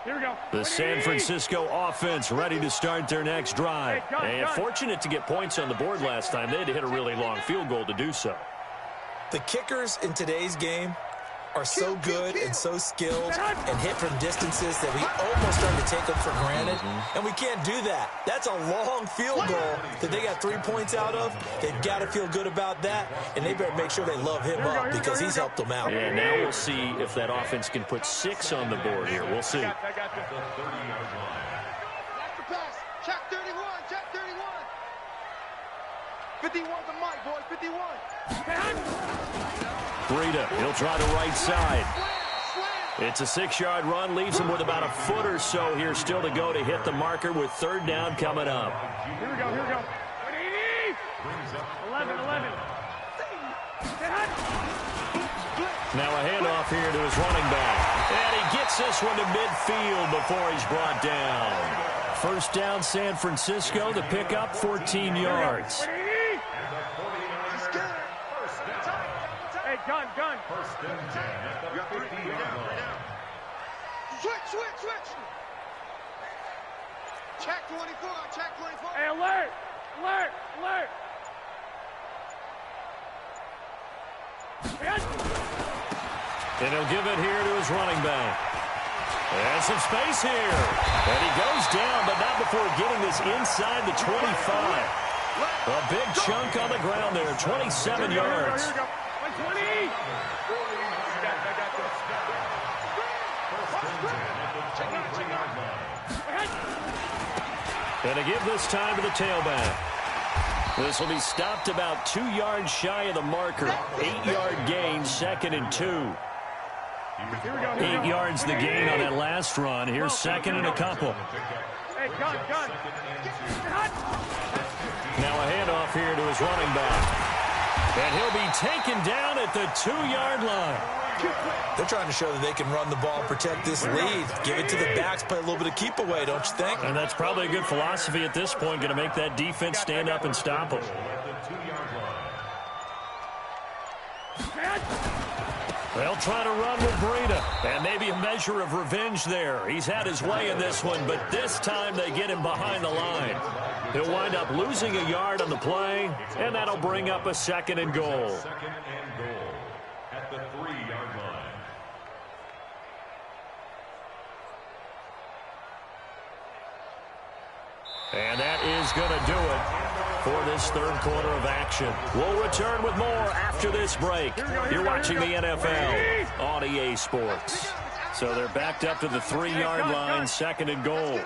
Here we go. The San Francisco offense ready to start their next drive. And fortunate to get points on the board last time. They had to hit a really long field goal to do so. The kickers in today's game are so good and so skilled and hit from distances that we almost start to take them for granted. And we can't do that. That's a long field goal that they got 3 points out of. They've got to feel good about that, and they better make sure they love him up because he's helped them out. And now we'll see if that offense can put 6 on the board here. We'll see. Check the pass. Check 31. Check 31. 51 to Mike, boys. 51. Breida, he'll try the right side. It's a 6-yard run, leaves him with about a foot or so here still to go to hit the marker with 3rd down coming up. Here we go, here we go. 11. Now a handoff here to his running back. And he gets this one to midfield before he's brought down. 1st down, San Francisco. The pickup, 14 yards. Gun. 1st and 10 at the 50-yard line. Switch. Check 24. Hey, alert. And he'll give it here to his running back. And some space here. And he goes down, but not before getting this inside the 25. A big chunk on the ground there, 27 yards. 20. And to give this time to the tailback. This will be stopped about 2 yards shy of the marker. 8-yard gain, 2nd and 2. 8 yards the gain on that last run. Here's 2nd and a couple. Hey, gun. Now a handoff here to his running back. And he'll be taken down at the 2-yard line. They're trying to show that they can run the ball and protect this lead. Give it to the backs, play a little bit of keep away, don't you think? And that's probably a good philosophy at this point, going to make that defense stand up and stop them. They'll try to run with Breida. And maybe a measure of revenge there. He's had his way in this one, but this time they get him behind the line. He'll wind up losing a yard on the play, and that'll bring up a 2nd and goal. 2nd and goal at the 3-yard line. And that is going to do it for this 3rd quarter of action. We'll return with more after this break. You're watching the NFL on EA Sports. So they're backed up to the 3-yard line, 2nd and goal.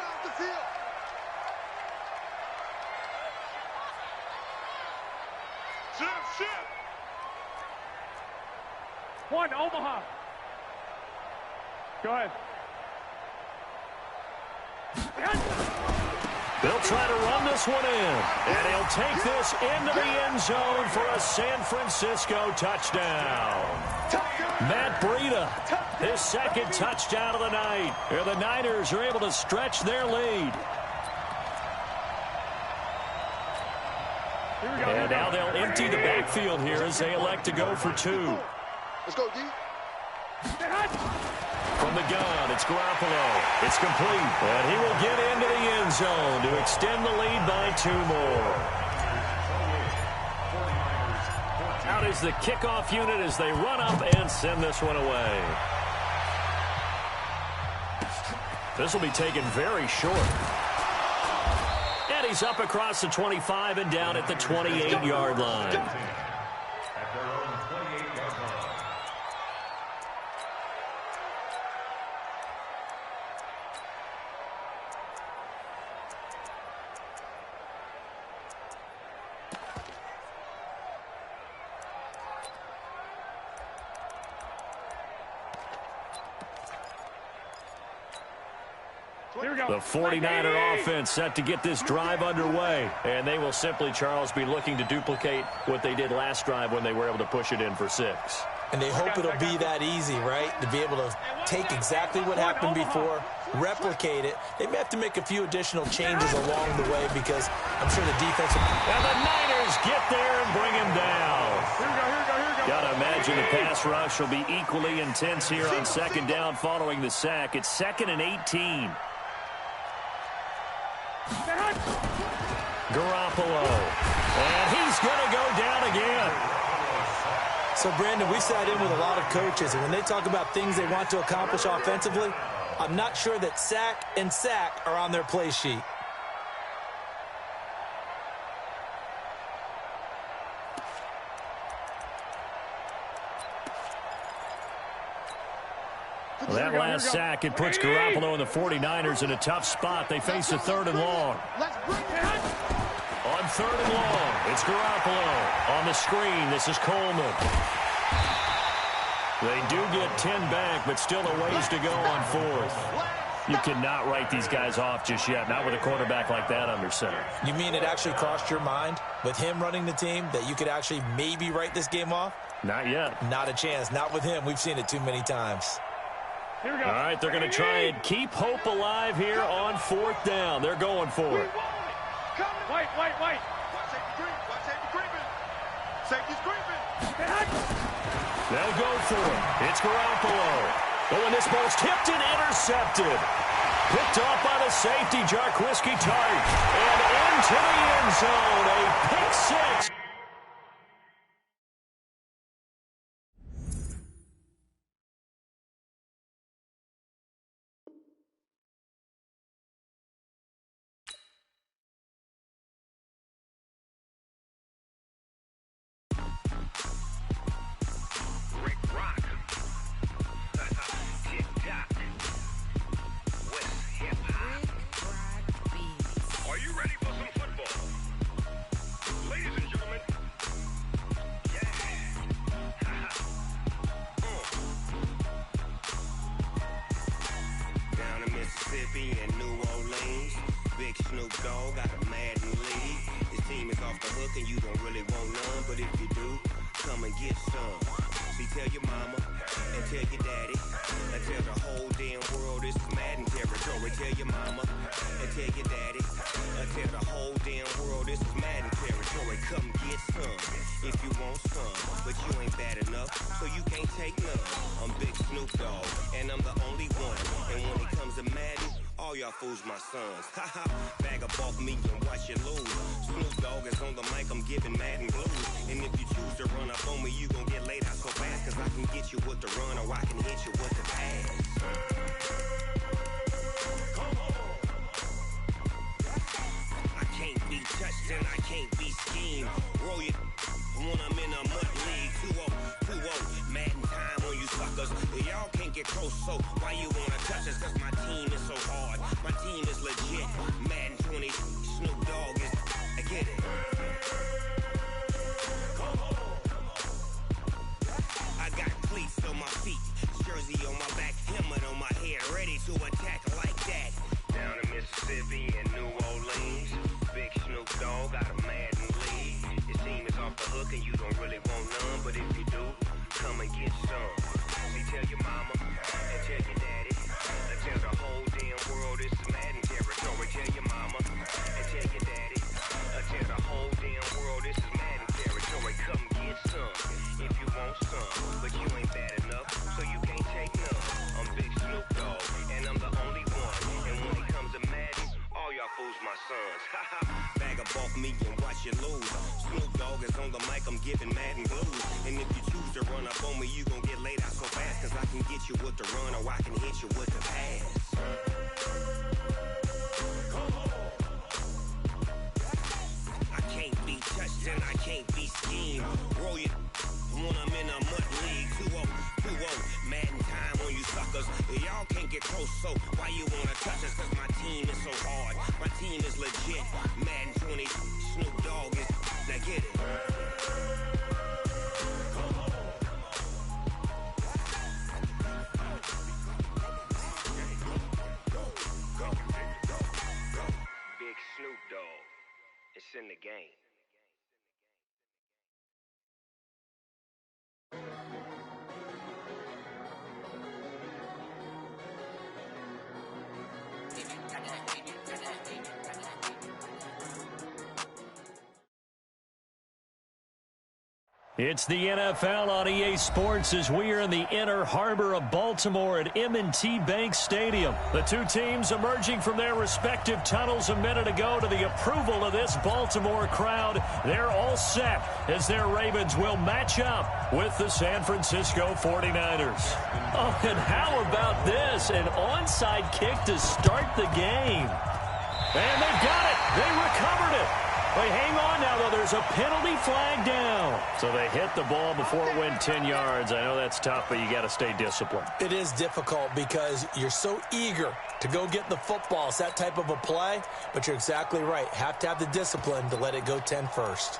One, Omaha. Go ahead. They'll try to run this one in. And he'll take this into the end zone for a San Francisco touchdown. Matt Breida, his 2nd touchdown of the night. And the Niners are able to stretch their lead. And now they'll empty the backfield here as they elect to go for 2. Let's go, D. From the gun, it's Garoppolo. It's complete. And he will get into the end zone to extend the lead by 2 more. Out is the kickoff unit as they run up and send this one away. This will be taken very short. And he's up across the 25 and down at the 28-yard line. The 49er offense set to get this drive underway. And they will simply, Charles, be looking to duplicate what they did last drive when they were able to push it in for 6. And they hope it'll be that easy, right? To be able to take exactly what happened before, replicate it. They may have to make a few additional changes along the way because I'm sure the defense will... And the Niners get there and bring him down. Here we go. Got to imagine in the pass rush will be equally intense here on second down following the sack. It's 2nd and 18. Garoppolo. And he's going to go down again. So, Brandon, we sat in with a lot of coaches, and when they talk about things they want to accomplish offensively, I'm not sure that sack and sack are on their play sheet. Well, that last sack, it puts Garoppolo and the 49ers in a tough spot. They face a 3rd and long. On 3rd and long, it's Garoppolo. On the screen, this is Coleman. They do get 10 back, but still a ways to go on 4th. You cannot write these guys off just yet, not with a quarterback like that under center. You mean it actually crossed your mind, with him running the team, that you could actually maybe write this game off? Not yet. Not a chance. Not with him. We've seen it too many times. Here we go. All right, they're going to try and keep hope alive here on 4th down. They're going for it. Wait. Safety's creeping. They'll go for it. It's Garoppolo. Oh, and this ball's tipped and intercepted. Picked off by the safety, Jarquiski Tart. And into the end zone, a pick 6. Fools my sons. Bag up off me and watch you lose. Snoop Dogg is on the mic, I'm giving Madden blues. And if you choose to run up on me, you gon' get laid out so fast. Cause I can get you with the run or I can hit you with the pass. I can't be touched and I can't be schemed. Roll you when I'm in a mud league. 2-0, Madden time on you suckers. Y'all can't get close, so why you wanna touch us? Cause my team is so hard. My team is legit. Madden 20, Snoop Dogg is. I get it. I got cleats on my feet, jersey on my back, helmet on my head, ready to attack like that. Down in Mississippi and New Orleans, big Snoop Dogg got a Madden league. Your team is off the hook and you don't really want none, but if you do, come and get some. See, tell your mama and tell your daddy. Tell the whole damn world this is Madden territory. Tell your mama and tell your daddy. Tell the whole damn world this is Madden territory. Come get some if you want some, but you ain't bad enough, so you can't take none. I'm Big Snoop Dogg, and I'm the only one. And when it comes to Madden, all y'all fools my sons. Bag up off me and watch you lose. Snoop Dogg is on the mic, I'm giving Madden blues. And if you choose to run up on me, you gon' get laid out so fast. Cause I can get you with the run or I can hit you with the pass. I can't be touched and I can't be schemed. Roll you when I'm in a mud league. 2-0, Madden time on you suckers. Y'all can't get close, so why you wanna touch us? Cause my team is so hard. My team is legit. Madden 20, Snoop Dogg is. Now get it. Big Snoop Dogg. It's in the game. It's the NFL on EA Sports as we are in the inner harbor of Baltimore at M&T Bank Stadium. The two teams emerging from their respective tunnels a minute ago to the approval of this Baltimore crowd. They're all set as their Ravens will match up with the San Francisco 49ers. Oh, and how about this? An onside kick to start the game. And they've got it. They recovered it. Wait, hang on now, though. There's a penalty flag down. So they hit the ball before it went 10 yards. I know that's tough, but you got to stay disciplined. It is difficult because you're so eager to go get the football. It's that type of a play, but you're exactly right. Have to have the discipline to let it go 10 first.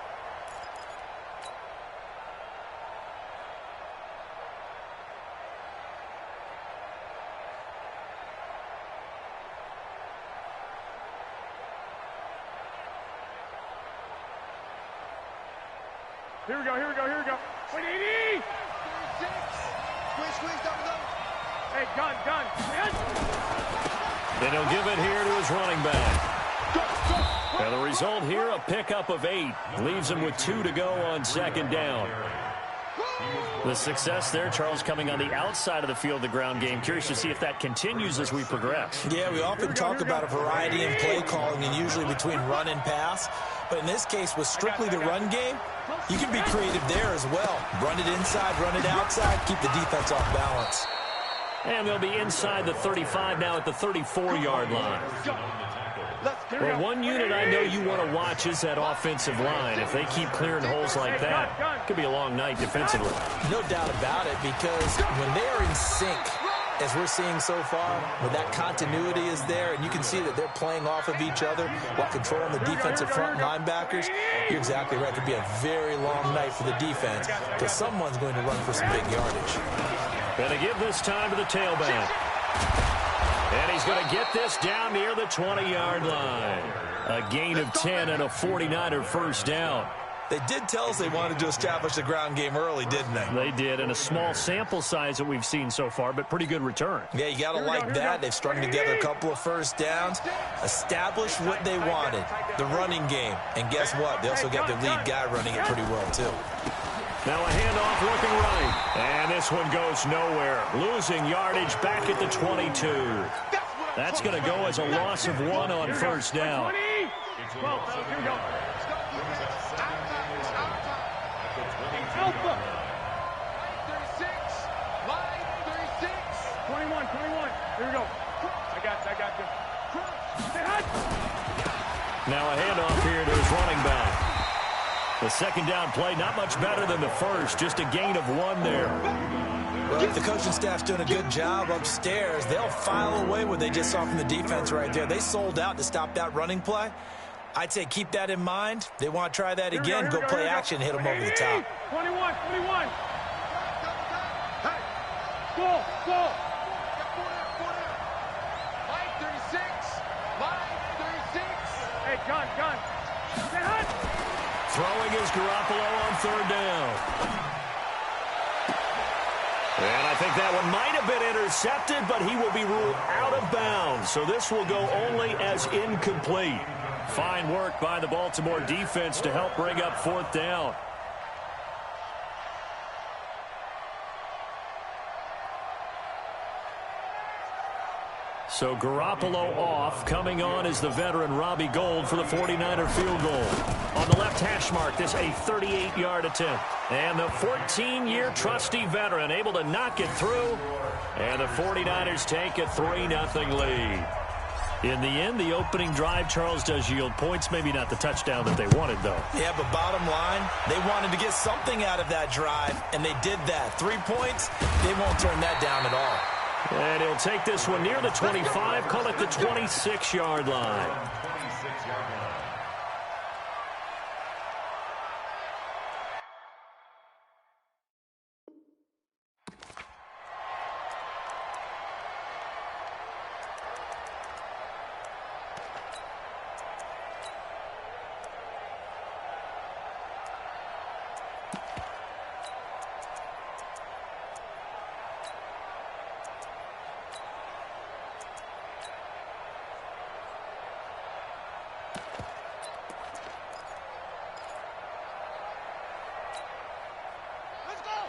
Here we go, here we go, here we go. 180! 36! Squeeze, double. Hey, gun. Then he'll give it here to his running back. Now the result here, a pickup of 8. Leaves him with 2 to go on second down. The success there, Charles, coming on the outside of the field, the ground game. Curious to see if that continues as we progress. Yeah, we often talk about a variety in play calling and usually between run and pass. But in this case, with strictly the run game, you can be creative there as well. Run it inside, run it outside, keep the defense off balance. And they'll be inside the 35 now at the 34-yard line. Well, one unit I know you want to watch is that offensive line. If they keep clearing holes like that, it could be a long night defensively. No doubt about it, because when they are in sync, as we're seeing so far, when that continuity is there, and you can see that they're playing off of each other while controlling the defensive front linebackers, you're exactly right. It could be a very long night for the defense because someone's going to run for some big yardage. Gonna give this time to the tailback. And he's going to get this down near the 20-yard line. A gain of 10 and a 49er first down. They did tell us they wanted to establish the ground game early, didn't they? They did, and a small sample size that we've seen so far, but pretty good return. Yeah, you got to like that. They've strung together a couple of first downs, established what they wanted, the running game. And guess what? They also got their lead guy running it pretty well, too. Now a handoff looking right. And this one goes nowhere. Losing yardage back at the 22. That's going to go as a loss of 1 on first down. 12, here we go. Alpha. 36. Line 36. 21. Here we go. I got you. Now a handoff here to his running back. The second down play, not much better than the first. Just a gain of 1 there. Well, if the coaching staff's doing a good job upstairs, they'll file away what they just saw from the defense right there. They sold out to stop that running play. I'd say keep that in mind. They want to try that again. Go play action, hit them over the top. 21. Hey, go. Line 36. Hey, gun. Throwing is Garoppolo on third down. And I think that one might have been intercepted, but he will be ruled out of bounds. So this will go only as incomplete. Fine work by the Baltimore defense to help bring up fourth down. So Garoppolo off. Coming on is the veteran Robbie Gould for the 49er field goal. On the left hash mark, this a 38-yard attempt. And the 14-year trusty veteran able to knock it through. And the 49ers take a 3-0 lead. In the end, the opening drive, Charles, does yield points. Maybe not the touchdown that they wanted, though. Yeah, but bottom line, they wanted to get something out of that drive, and they did that. 3 points, they won't turn that down at all. And he'll take this one near the 25, call it the 26-yard line.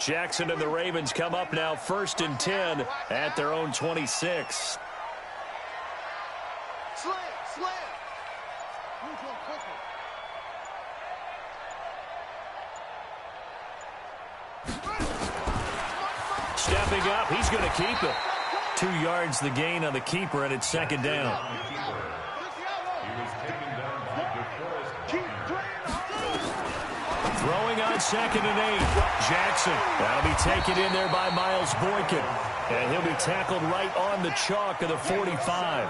Jackson and the Ravens come up now 1st and 10 at their own 26. Stepping up, he's going to keep it. 2 yards the gain on the keeper, and it's 2nd down. Throwing on 2nd and 8. Jackson. That'll be taken in there by Miles Boykin. And he'll be tackled right on the chalk of the 45.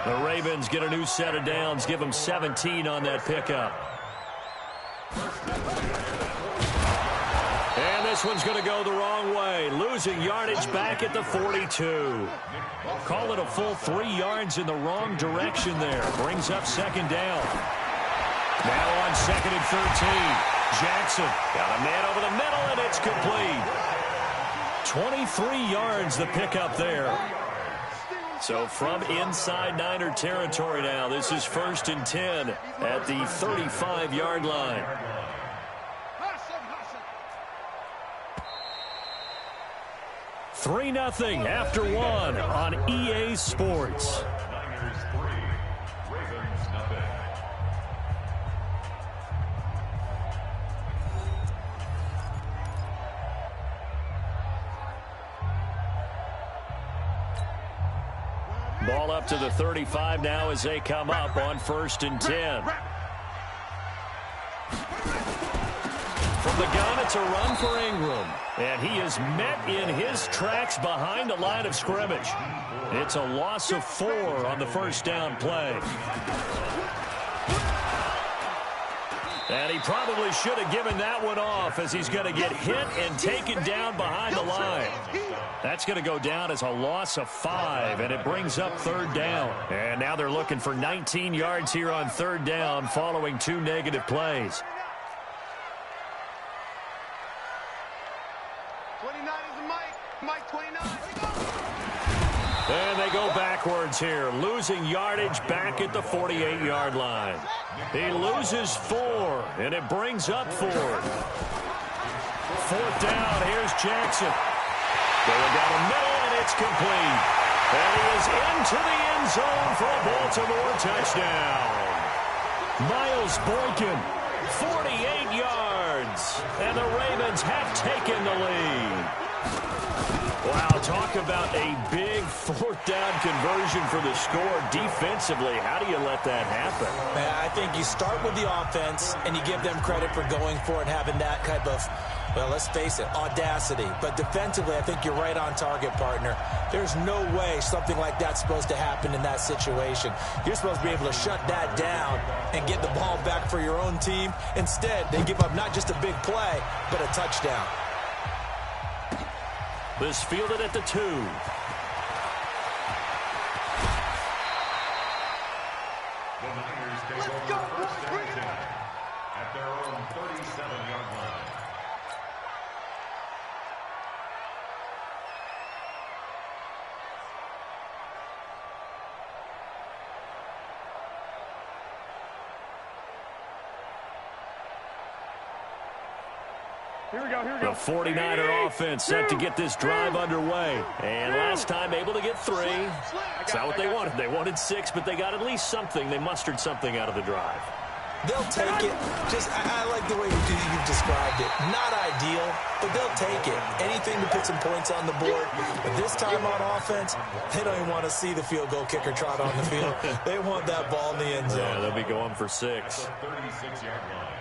The Ravens get a new set of downs, give them 17 on that pickup. And this one's going to go the wrong way. Losing yardage back at the 42. Call it a full 3 yards in the wrong direction there. Brings up 2nd down. Now on 2nd and 13. Jackson got a man over the middle, and it's complete. 23 yards the pickup there. So from inside Niner territory now, this is 1st and 10 at the 35-yard line. Three 3-0 after 1 on EA Sports. Niners 3, Ravens nothing. Ball up to the 35 now as they come up on 1st and 10. From the gun, it's a run for Ingram. And he is met in his tracks behind the line of scrimmage. It's a loss of 4 on the 1st down play. And he probably should have given that one off, as he's going to get hit and taken down behind the line. That's going to go down as a loss of 5, and it brings up 3rd down. And now they're looking for 19 yards here on 3rd down following 2 negative plays. 29 is the Mike. Mike 29. And they go backwards here, losing yardage back at the 48-yard line. He loses 4, and it brings up 4th. 4th down, here's Jackson. Going down the middle, and it's complete. And he is into the end zone for a Baltimore touchdown. Miles Boykin, 48 yards, and the Ravens have taken the lead. Wow, talk about a big 4th down conversion for the score. Defensively, how do you let that happen? Man, I think you start with the offense, and you give them credit for going for it, having that type of, well, let's face it, audacity. But defensively, I think you're right on target, partner. There's no way something like that's supposed to happen in that situation. You're supposed to be able to shut that down and get the ball back for your own team. Instead, they give up not just a big play, but a touchdown. This fielded at the 2. The Niners take over 1st and 10 at their own 37-yard line. Here we go. The 49er offense set to get this drive underway. And last time able to get 3. That's not what they wanted. They wanted 6, but they got at least something. They mustered something out of the drive. They'll take it. I like the way you've described it. Not ideal, but they'll take it. Anything to put some points on the board. But this time on offense, they don't even want to see the field goal kicker trot on the field. They want that ball in the end zone. Yeah, they'll be going for 6. 36-yard line.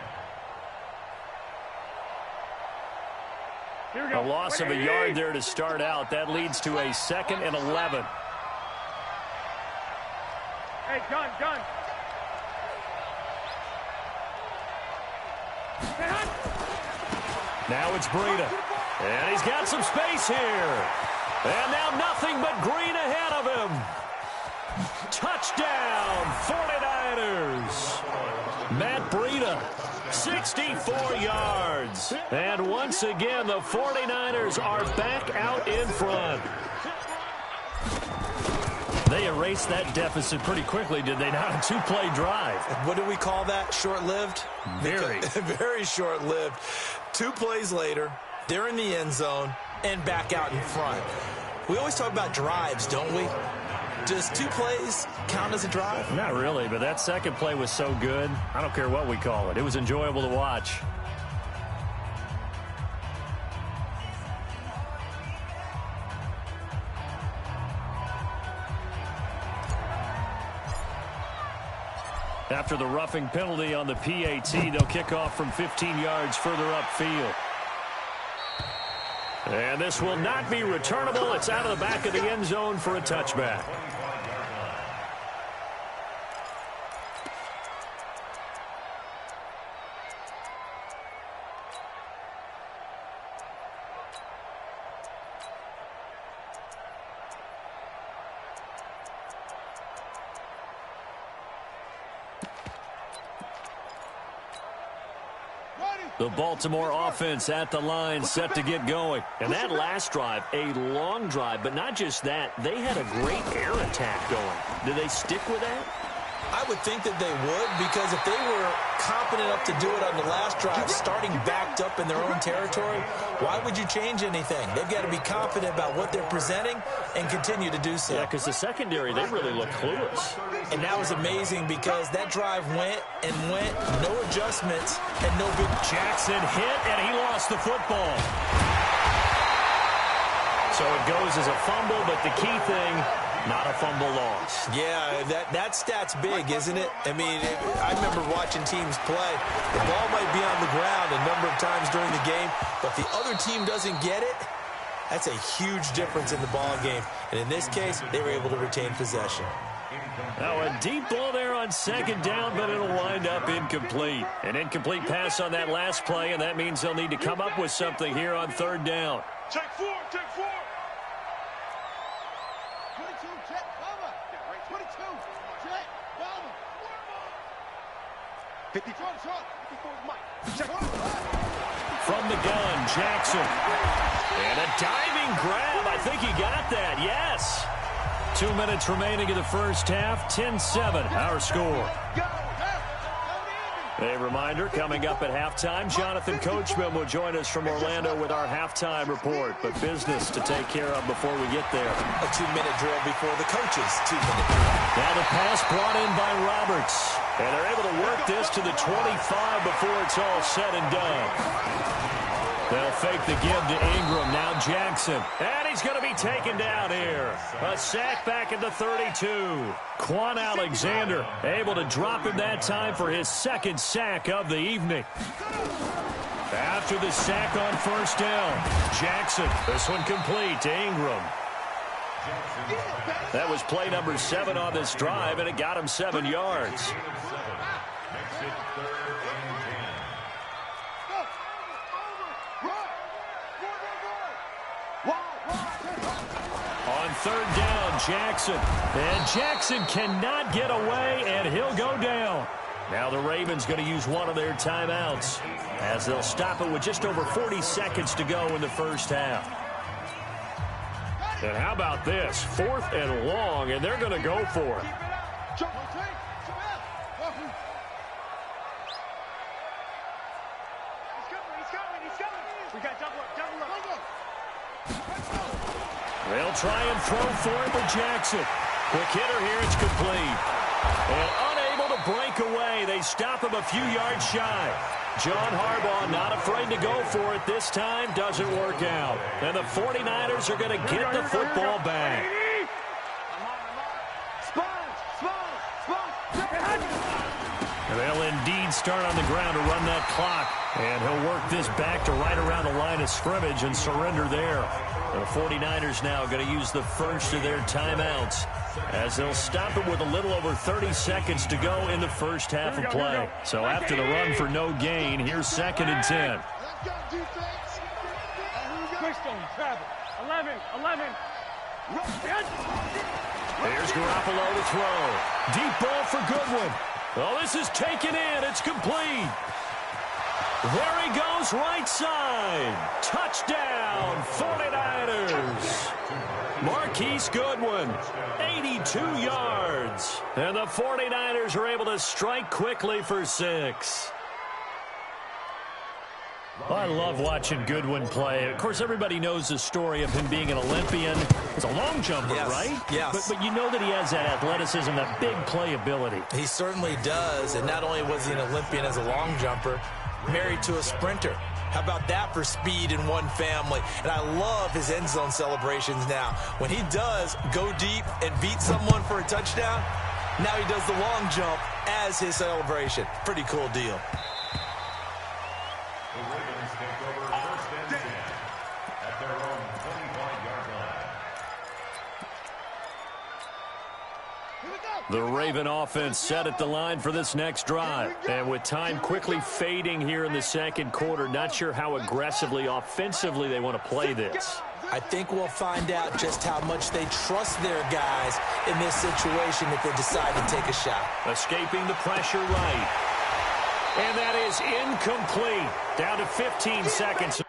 A loss of a yard there to start out. That leads to a 2nd and 11. Hey, gun. Now it's Breida. And he's got some space here. And now nothing but green ahead of him. Touchdown, 49ers. Matt Breida, 64 yards. And once again, the 49ers are back out in front. They erased that deficit pretty quickly, did they not? A 2-play drive. What do we call that? Short-lived? Very. Very short-lived. 2 plays later, they're in the end zone, and back out in front. We always talk about drives, don't we? Does 2 plays count as a drive? Not really, but that second play was so good. I don't care what we call it. It was enjoyable to watch. After the roughing penalty on the PAT, they'll kick off from 15 yards further upfield. And this will not be returnable. It's out of the back of the end zone for a touchback. The Baltimore offense at the line, set to get going. And that last drive, a long drive, but not just that. They had a great air attack going. Do they stick with that? I would think that they would, because if they were competent enough to do it on the last drive, starting backed up in their own territory, why would you change anything? They've got to be confident about what they're presenting and continue to do so. Yeah, because the secondary, they really look clueless. And that was amazing because that drive went, no adjustments, and no big... Jackson hit, and he lost the football. So it goes as a fumble, but the key thing... not a fumble loss. Yeah, that stat's big, isn't it? I mean, I remember watching teams play. The ball might be on the ground a number of times during the game, but the other team doesn't get it. That's a huge difference in the ball game. And in this case, they were able to retain possession. Now a deep ball there on second down, but it'll wind up incomplete. An incomplete pass on that last play, and that means they'll need to come up with something here on third down. Check 4, check 4. 22, check, cover. 22, check, cover. 50. Short. 54 is Mike. Check. From the gun, Jackson. And a diving grab. I think he got that, yes. 2 minutes remaining in the first half. 10-7, our score. A reminder, coming up at halftime, Jonathan Coachman will join us from Orlando with our halftime report. But business to take care of before we get there. A 2-minute drill before the coaches' 2-minute drill. Now the pass brought in by Roberts. And they're able to work this to the 25 before it's all said and done. They'll fake the give to Ingram. Now Jackson. And he's going to be taken down here. A sack back at the 32. Quan Alexander able to drop him that time for his second sack of the evening. After the sack on first down, Jackson. This one complete to Ingram. That was play number 7 on this drive, and it got him 7 yards. On third down, Jackson. And Jackson cannot get away, and he'll go down. Now the Ravens going to use one of their timeouts as they'll stop it with just over 40 seconds to go in the first half. And how about this? 4th and long, and they're going to go for it. They'll try and throw for it with Jackson. Quick hitter here, it's complete. And unable to break away. They stop him a few yards shy. John Harbaugh not afraid to go for it this time. Doesn't work out. And the 49ers are going to get the football back. And they'll indeed start on the ground to run that clock. And he'll work this back to right around the line of scrimmage and surrender there. The 49ers now going to use the first of their timeouts as they'll stop it with a little over 30 seconds to go in the first half of play. So after the run for no gain, here's 2nd and 10. Travel. 11. There's Garoppolo to throw. Deep ball for Goodwin. Oh, this is taken in. It's complete. There he goes, right side. Touchdown, 49ers. Marquise Goodwin, 82 yards. And the 49ers are able to strike quickly for 6. Well, I love watching Goodwin play. Of course, everybody knows the story of him being an Olympian. He's a long jumper, right? Yes. But you know that he has that athleticism, that big playability. He certainly does. And not only was he an Olympian as a long jumper, married to a sprinter. How about that for speed in one family? And I love his end zone celebrations now. When he does go deep and beat someone for a touchdown, now he does the long jump as his celebration. Pretty cool deal. The Ravens take over first and 10 at their own 25-yard line. The Raven offense set at the line for this next drive. And with time quickly fading here in the second quarter, not sure how aggressively, offensively they want to play this. I think we'll find out just how much they trust their guys in this situation if they decide to take a shot. Escaping the pressure right. And that is incomplete. Down to 15 seconds.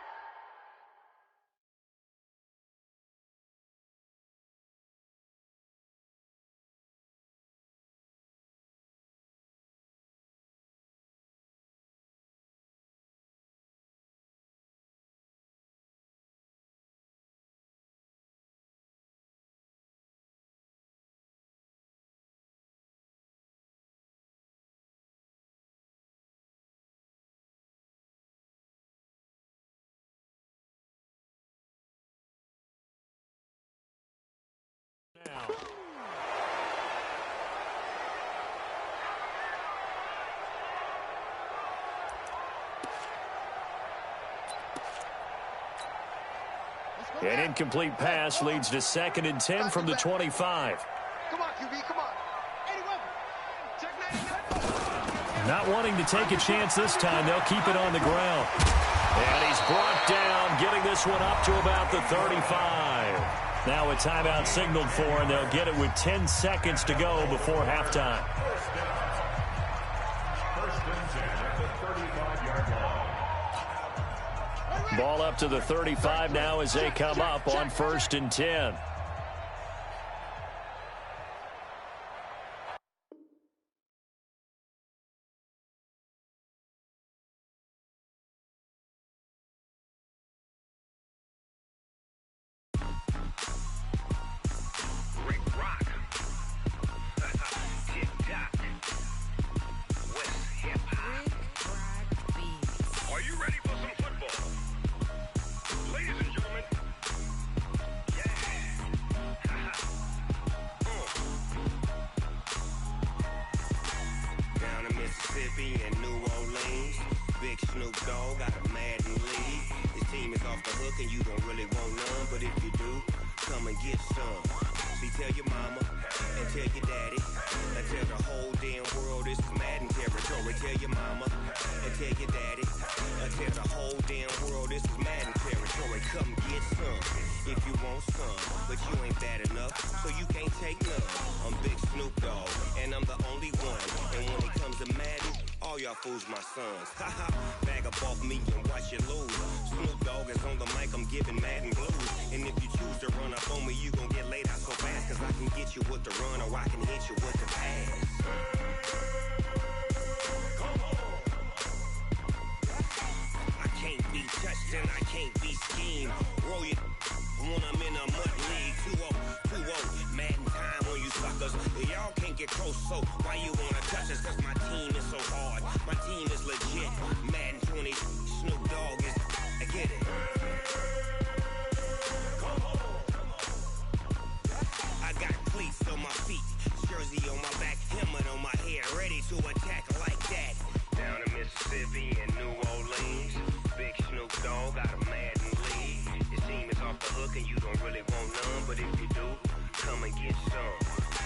An incomplete pass leads to 2nd and 10 from the 25. Come on, QB, come on. Not wanting to take a chance this time, they'll keep it on the ground. And he's brought down, getting this one up to about the 35. Now a timeout signaled for, and they'll get it with 10 seconds to go before halftime. First and 10 at the 35-yard line. Ball up to the 35 now as they come up on 1st and 10. Fools my sons. Bag up off me and watch you lose. Snoop Dogg is on the mic, I'm giving Madden blues. And if you choose to run up on me, you gon' get laid out so fast. Cause I can get you with the run or I can hit you with the pass. I can't be touched and I can't be schemed. Roll you when I'm in a mud league. 2-0, Madden time on you suckers. Y'all can't get close, so why you wanna touch us? Cause my team is so hard. My team is legit. Madden 20, Snoop Dogg is. I get it. I got cleats on my feet, jersey on my back, helmet on my head, ready to attack like that. Down in Mississippi and New Orleans, big Snoop Dogg got a Madden league. His team is off the hook and you don't really want none, but if you do, come and get some.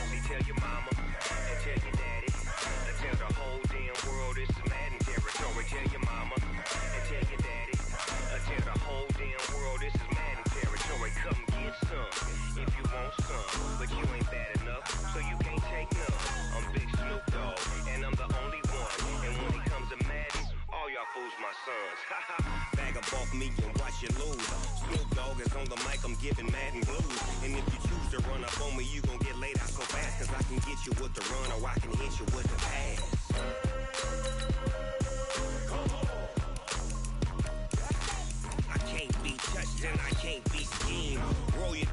See, tell your mama and tell your daddy, and tell the whole damn world this is Madden territory. Tell your mama and tell your daddy, and tell the whole damn world this is Madden territory. Come get some if you want some, but you ain't bad enough, so you can't take none. I'm Big Snoop Dogg, and I'm the only one. And when it comes to Madden, all y'all fools my sons. Bag up off me and watch you lose. Snoop Dogg is on the mic, I'm giving Madden blues. And if you choose to run up on me, you gon' get laid out so fast. Cause I can get you with the run or I can hit you with the pass. and I can't be schemed. Roll your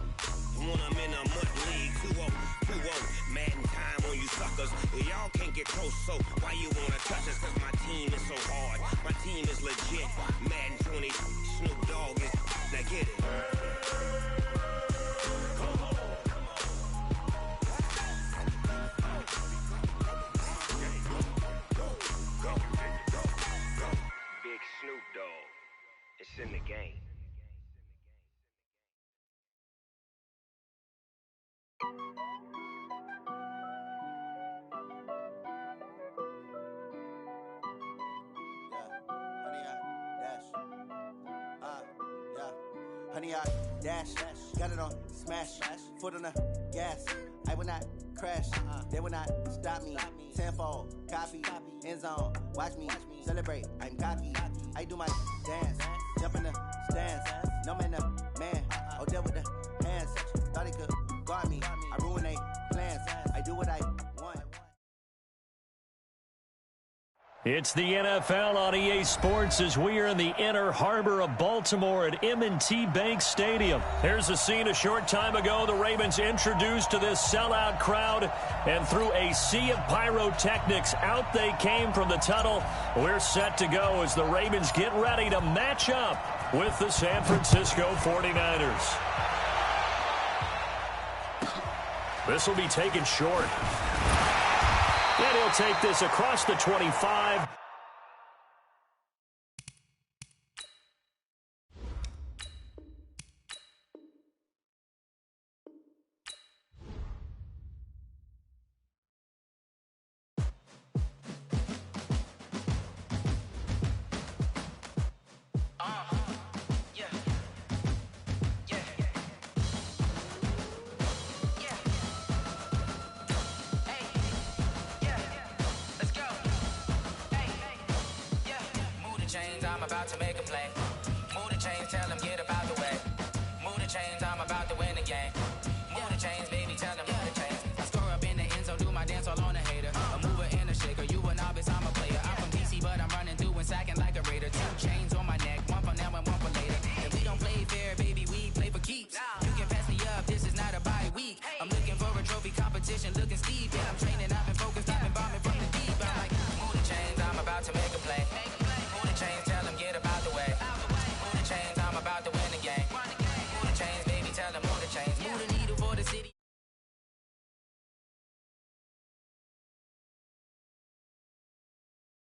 when I'm in a mud league. 2-0, 2-0, Madden time on you suckers. Y'all can't get close, so why you wanna touch us? Cause my team is so hard, my team is legit. Madden 20, Snoop Dogg is, now get it. Big Snoop Dogg, it's in the game. Honey, I dash, got it on smash, foot on the gas. I will not crash, they will not stop me. Tenfold, copy, end zone, watch me celebrate. I'm cocky, I do my dance, jump in the stands. No man, the man, oh there with the hands. Thought he could guard me, I ruin they plans. I do what I want. It's the NFL on EA Sports as we are in the inner harbor of Baltimore at M&T Bank Stadium. Here's a scene a short time ago. The Ravens introduced to this sellout crowd, and through a sea of pyrotechnics, out they came from the tunnel. We're set to go as the Ravens get ready to match up with the San Francisco 49ers. This will be taken short. And he'll take this across the 25. I'm about to make